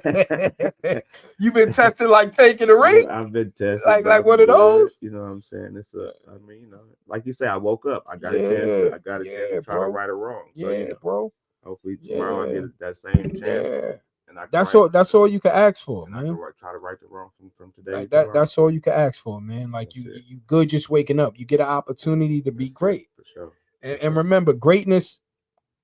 saying? You've been tested like taking a ring? I've been tested. Like one of those? You know what I'm saying? It's like you say, I woke up. I got a chance. I got a chance to try to right or wrong. So, bro. Hopefully tomorrow I get that same chance. Yeah. And that's all you can ask for, man. I can try to right the wrong from today. That's all you can ask for, man. Like you good just waking up. You get an opportunity to be great. For sure. And remember, greatness.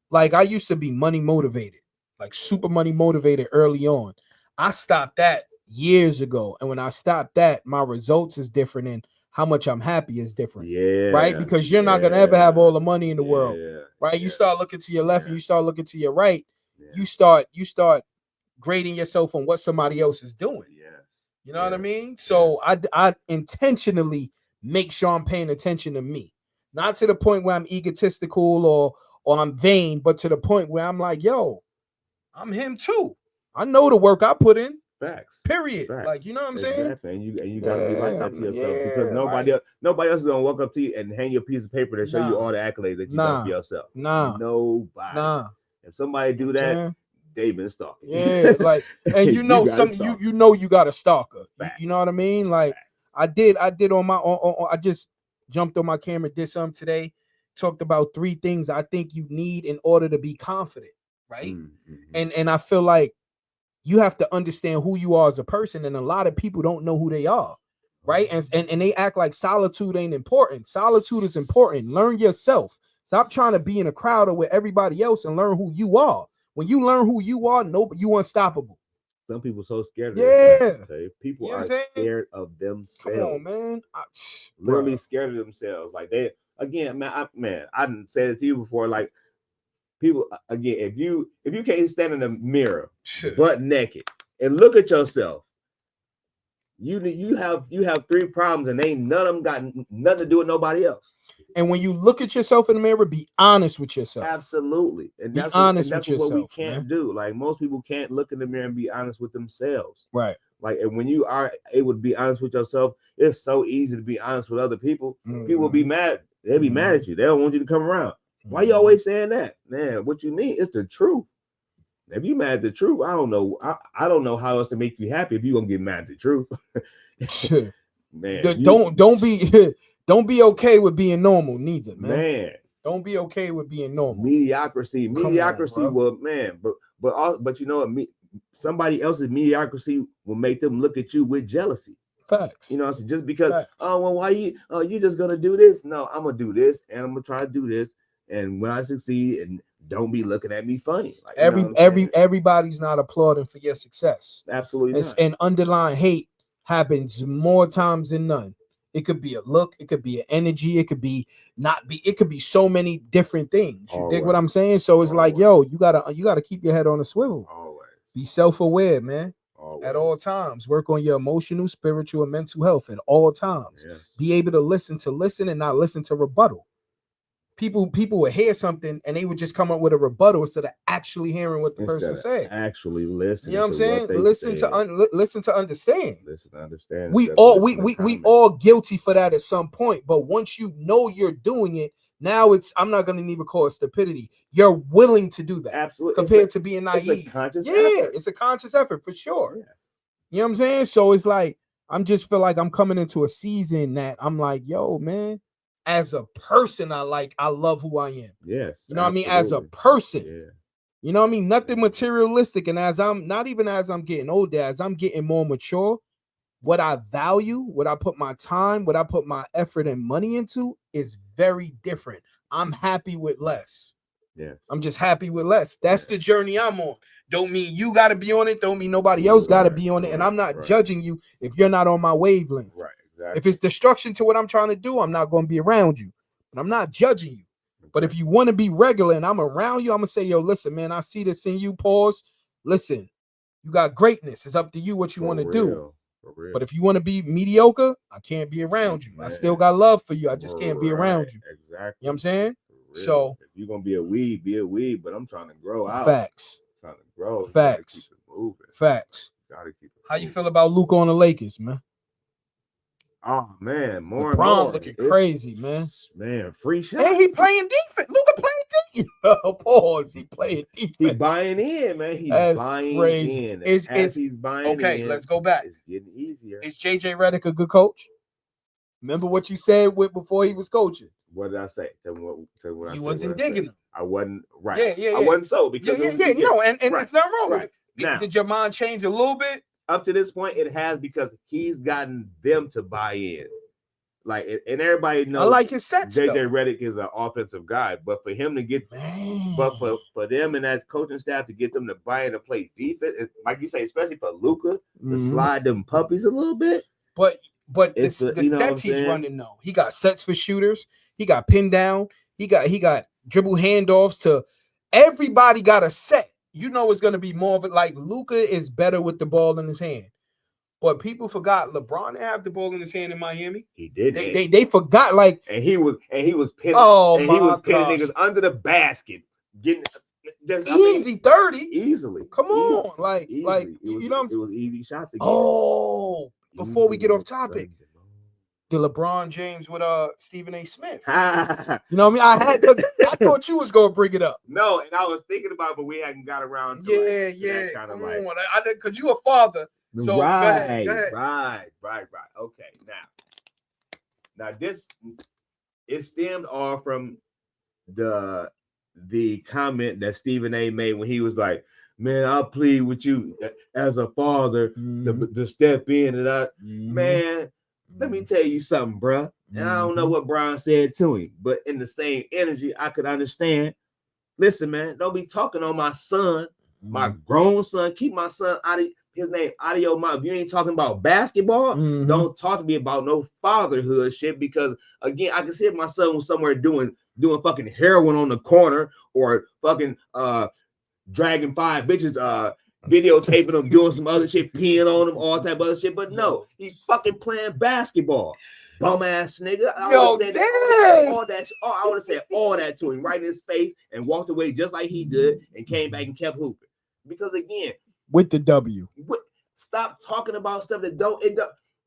Like I used to be money motivated, like super money motivated early on. I stopped that years ago. And when I stopped that, my results is different and how much I'm happy is different. Yeah. Right. Because you're not going to ever have all the money in the world. Right. You start looking to your left and you start looking to your right. You start grading yourself on what somebody else is doing. You know what I mean? So I intentionally make sure I'm paying attention to me, not to the point where I'm egotistical or I'm vain, but to the point where I'm like, yo, I'm him too. I know the work I put in. Facts. Period. Facts. Like, you know what I'm saying? Exactly. And you gotta be like that to yourself because nobody else is gonna walk up to you and hand you a piece of paper to show you all the accolades that you got for yourself. Nobody. If somebody do that, they've been stalking. Yeah, like, and you know you got a stalker. You know what I mean? Like, I did on my own. I just jumped on my camera, did something today. Talked about 3 things I think you need in order to be confident, right? And I feel like you have to understand who you are as a person, and a lot of people don't know who they are, right? And they act like solitude ain't important. Solitude is important. Learn yourself. Stop trying to be in a crowd or with everybody else and learn who you are. When you learn who you are, you unstoppable. Some people are so scared of themselves. People are scared of themselves. Come on, man. Literally scared of themselves. Like I didn't say it to you before. Like people, again, if you can't stand in the mirror butt naked and look at yourself, you have 3 problems and ain't none of them got nothing to do with nobody else. And when you look at yourself in the mirror, be honest with yourself. Absolutely. And that's what we can't do. Like most people can't look in the mirror and be honest with themselves. Right. Like, and when you are able to be honest with yourself, it's so easy to be honest with other people. People will be mad. They'll be mad at you. They don't want you to come around. Why you always saying that? Man, what you mean? It's the truth. If you mad at the truth, I don't know. I don't know how else to make you happy if you gonna get mad at the truth. Man, don't be okay with being normal, neither, man. Don't be okay with being normal. Mediocrity will, man. But you know what? Somebody else's mediocrity will make them look at you with jealousy. Facts. You know, so just because, why you just gonna do this? No, I'm gonna do this, and I'm gonna try to do this, and when I succeed, and don't be looking at me funny. Like, everybody's not applauding for your success. Absolutely not. And underlying hate happens more times than none. It could be a look, it could be an energy, it could be so many different things. You dig what I'm saying? So it's like, yo, you gotta keep your head on a swivel. Always. Be self-aware, man. Always. At all times. Work on your emotional, spiritual, and mental health at all times. Yes. Be able to listen and not listen to rebuttal. People would hear something and they would just come up with a rebuttal instead of actually hearing what the person said. Actually listen. You know what I'm saying? Listen to understand. Listen to understand. We all guilty for that at some point. But once you know you're doing it, now I'm not gonna even call it stupidity. You're willing to do that. Absolutely. Compared to being naive. It's a conscious effort. It's a conscious effort for sure. Yeah. You know what I'm saying? So it's like I'm just feel like I'm coming into a season that I'm like, yo, man, as a person, I love who I am. Yes. You know what I mean? As a person. Yeah. You know what I mean? Nothing materialistic. And as I'm getting older, as I'm getting more mature, what I value, what I put my time, what I put my effort and money into is very different. I'm happy with less. Yes. I'm just happy with less. That's the journey I'm on. Don't mean you got to be on it. Don't mean nobody else got to be on it. And I'm not judging you if you're not on my wavelength. Right. Exactly. If it's destruction to what I'm trying to do, I'm not going to be around you. But I'm not judging you. But if you want to be regular and I'm around you, I'm going to say, yo, listen, man, I see this in you. Pause. Listen, you got greatness. It's up to you what you want to do. But if you want to be mediocre, I can't be around you. Man. I still got love for you. I just can't be around you. Exactly. You know what I'm saying? So if you're gonna be a weed, but I'm trying to grow out. Facts. I'm trying to grow. Facts. Keep it moving. Facts. Gotta keep it How you feel about Luka on the Lakers, man? Oh man, more LeBron and more. Looking crazy, man. Man, free shot. And he playing defense. Luka playing defense. Pause. He playing defense. He buying in, man. He's buying crazy. in. He's buying in. Okay, let's go back. It's getting easier. Is JJ Redick a good coach? Remember what you said before he was coaching? What did I say? Tell me what I said. He wasn't digging him. I wasn't right. Yeah. I wasn't so because No, and right. It's nothing wrong with it. Now, did your mind change a little bit? Up to this point, it has because he's gotten them to buy in. Like, and everybody knows. I like his sets. JJ Redick is an offensive guy, but for him to get, but for them and that coaching staff to get them to buy in to play defense, like you say, especially for Luka to slide them puppies a little bit. But the sets he's running though, he got sets for shooters. He got pinned down. He got dribble handoffs to everybody. Got a set. You know it's gonna be more of it. Like Luka is better with the ball in his hand. But people forgot LeBron didn't have the ball in his hand in Miami. He did. They forgot like and he was pinning. Oh, and he was pinning niggas under the basket, getting just easy 30 easily. Come on, like you know what I'm saying? It was easy shots. Again. Oh, before we get off topic, the LeBron James with Stephen A. Smith. You know what I mean? I thought you was gonna bring it up. No, and I was thinking about it, but we hadn't got around to that kind of like because you a father. So right. Go ahead. Right. Okay, now this it stemmed off from the comment that Stephen A. made when he was like, "Man, I'll plead with you as a father to step in and man." Let me tell you something, bro. And I don't know what Brian said to him, but in the same energy, I could understand. Listen, man, don't be talking on my son, my grown son. Keep my son out of his name out of your mouth. If you ain't talking about basketball, don't talk to me about no fatherhood shit. Because again, I can see if my son was somewhere doing fucking heroin on the corner or fucking dragging 5 bitches, videotaping them doing some other shit, peeing on them, all type of other shit. But no, he's fucking playing basketball. Bum ass nigga. I would have said all that to him right in his face and walked away just like he did and came back and kept hooping. Because again, with the W. Stop talking about stuff that don't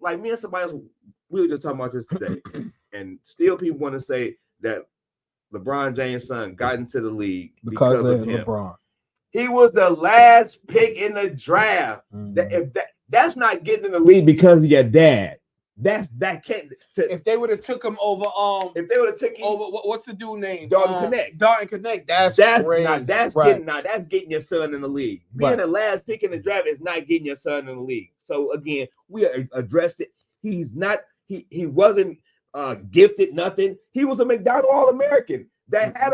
like me and somebody else. We were just talking about this today, and still people want to say that LeBron James' son got into the league because of him. LeBron. He was the last pick in the draft. That's not getting in the league because of your dad. That can't. If they would have took him over, if they would have took him over, what's the dude name? Dalton Connect. Dalton Connect. That's crazy. That's getting your son in the league. Being the last pick in the draft is not getting your son in the league. So again, we addressed it. He's not. He wasn't gifted nothing. He was a McDonald All-American that had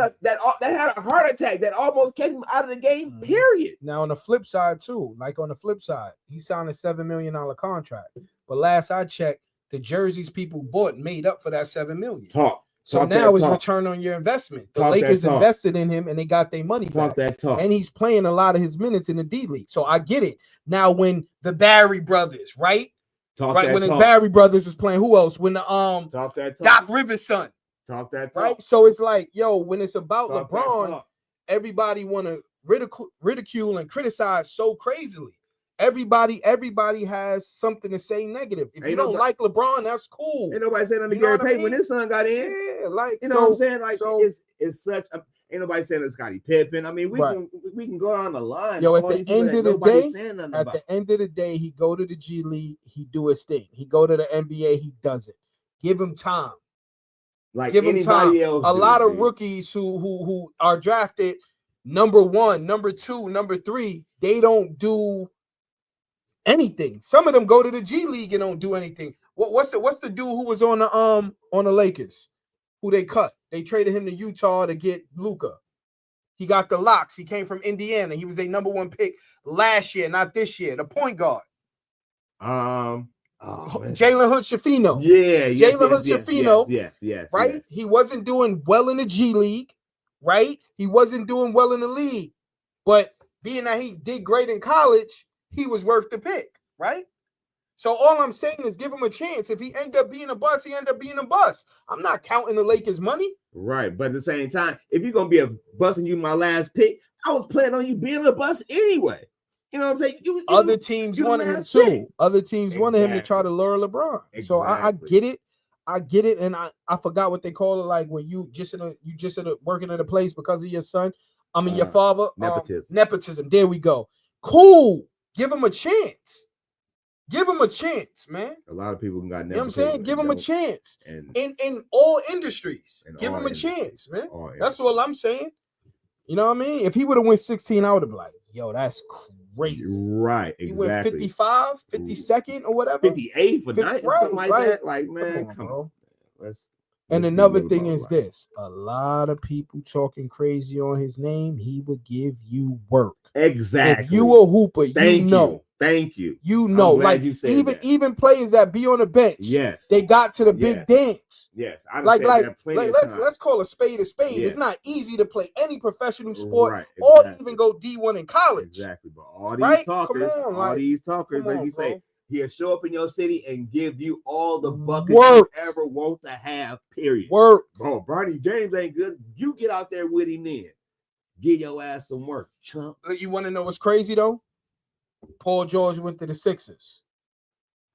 a heart attack that almost kept him out of the game. Period. Now on the flip side too, he signed a $7 million contract. But last I checked, the jerseys people bought made up for that $7 million. Talk. So Talk now that it's talk. return on your investment. The Talk that Lakers talk. invested in him and they got their money Talk back. that talk. And he's playing a lot of his minutes in the D League. So I get it. Now when the Barry brothers, right? Talk Right, that when the talk. Barry brothers was playing, who else? When the Talk that talk. Doc Rivers' son. Talk that talk. Right? So it's like, yo, when it's about Talk that LeBron, talk. everybody want to ridicule and criticize so crazily. Everybody has something to say negative. If you don't like LeBron, that's cool. Ain't nobody saying nothing to You know Gary what I Payton when mean? his son got in. Yeah, like You know what I'm saying? Like it's such a, ain't nobody saying it's Scottie Pippen. I mean, we can go on the line. Yo, at all the these people end that of the nobody's day, saying nothing at about. the end of the day, he go to the G League, he do his thing. He go to the NBA, he does it. Give him time. Like Give him time. anybody else. A lot of rookies who are drafted number 1, number 2, number 3, they don't do anything. Some of them go to the G League and don't do anything. What's the dude who was on the Lakers, who they cut? They traded him to Utah to get Luka. He got the locks. He came from Indiana. He was a number 1 pick last year, not this year. The point guard. Jalen Hood-Schifino. Yeah, Jalen Hood-Schifino. Yes. Right? Yes. He wasn't doing well in the G League, right? He wasn't doing well in the league. But being that he did great in college, he was worth the pick, right? So all I'm saying is give him a chance. If he end up being a bust, he end up being a bust. I'm not counting the Lakers' money. Right, but at the same time, if you're gonna be a bust and you my last pick, I was planning on you being a bust anyway. You know what I'm saying? Other teams wanted him too. Pick. Other teams wanted him to try to lure LeBron. Exactly. So I get it. I get it, and I forgot what they call it. Like when you just working at a place because of your son. I mean your father. Nepotism. There we go. Cool. Give him a chance. Give him a chance, man. A lot of people got nepotism. You know what I'm saying? Give him a chance. In all industries. Give him a chance, man. That's all I'm saying. You know what I mean? If he would have went 16, I would have been like, yo, that's crazy. Right, exactly. He went 55, 52nd or whatever. 58 for night, right, something like that. Like, man, come on. And another thing is this. A lot of people talking crazy on his name. He would give you work. Exactly. If you a hooper, you know. Thank you. You know, like even players that be on the bench. Yes. They got to the big dance. Yes. Let's call a spade a spade. Yes. It's not easy to play any professional sport or even go D1 in college. Exactly. But all these talkers, like you say, he'll show up in your city and give you all the buckets you ever want to have, period. Work. Bro, Bronny James ain't good. You get out there with him then. Give your ass some work, chump. You want to know what's crazy, though? Paul George went to the Sixers.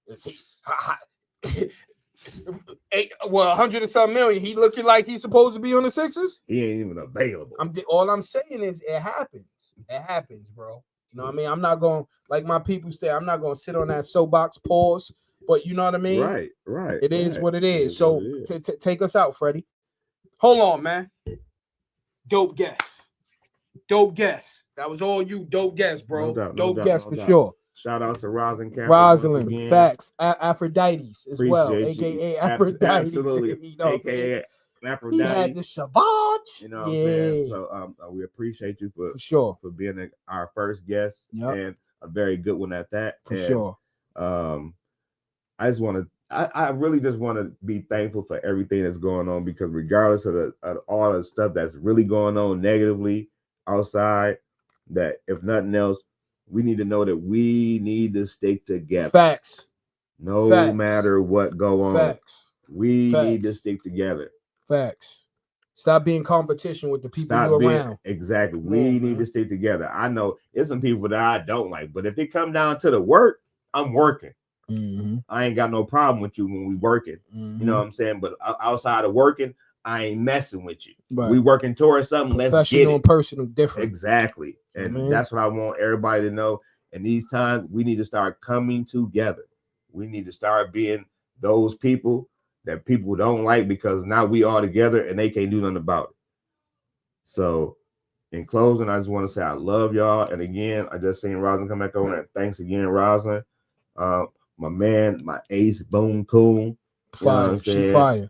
100 and something million. He looking like he's supposed to be on the Sixers. He ain't even available. All I'm saying is it happens. It happens, bro. You know what I mean? I'm not going, like my people say, I'm not going to sit on that soapbox, pause. But you know what I mean? Right. It is what it is. So take us out, Freddie. Hold on, man. Dope guess. That was all you. Dope guess, bro. Dope guess for sure. Shout out to Roslynne. Roslynne, facts. Aphrodite's as well, Appreciate aka Aphrodite. Absolutely. You know, AKA Aphrodite. He had the savage. You know what I'm saying? So we appreciate you for being our first guest and a very good one at that. For sure. I really just want to be thankful for everything that's going on, because regardless of all the stuff that's really going on negatively outside, that if nothing else, we need to know that we need to stick together. Facts. No matter what go on. Facts. We need to stick together. Facts. Stop being competition with the people you're around. Exactly. We need to stick together. I know there's some people that I don't like, but if it come down to the work, I'm working. Mm-hmm. I ain't got no problem with you when we working. Mm-hmm. You know what I'm saying? But outside of working, I ain't messing with you. Right. We working towards something. Let's get it. And personal, different. Exactly. And that's what I want everybody to know. In these times, we need to start coming together. We need to start being those people that people don't like, because now we all together and they can't do nothing about it. So in closing, I just want to say I love y'all. And again, I just seen Roslynne come back on, and thanks again, Roslynne. My man, my ace, boom, cool. Fire. She fire.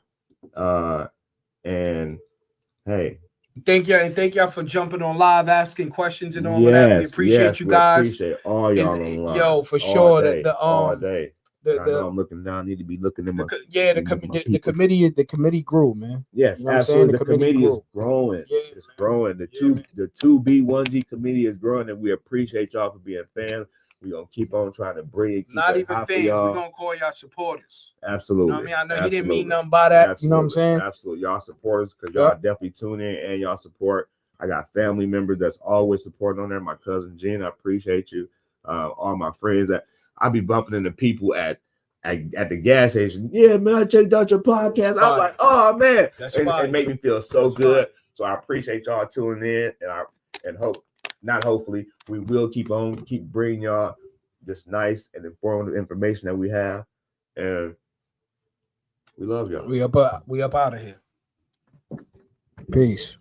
And hey, thank y'all for jumping on live, asking questions and all of that. We appreciate you guys. Appreciate all y'all on live. Yo, for sure. All day. I know I'm looking down. I need to be looking at my the committee grew, man. Yes, You know what I'm saying? absolutely. The committee is growing. Yeah, It's man. growing. The 2B1G committee is growing, and we appreciate y'all for being fans. We're gonna keep on trying to bring it. Not even fans. We're gonna call y'all supporters. Absolutely. You know what I mean? I know he didn't mean nothing by that. You know what I'm saying? Absolutely. Y'all supporters, because y'all definitely tune in and y'all support. I got family members that's always supporting on there. My cousin Jen, I appreciate you. All my friends that I be bumping into people at the gas station. Yeah, man, I checked out your podcast. I'm like, oh man, it made me feel so good. So I appreciate y'all tuning in, and hopefully we will keep bringing y'all this nice and informative information that we have, and we love y'all. We up out of here. Peace.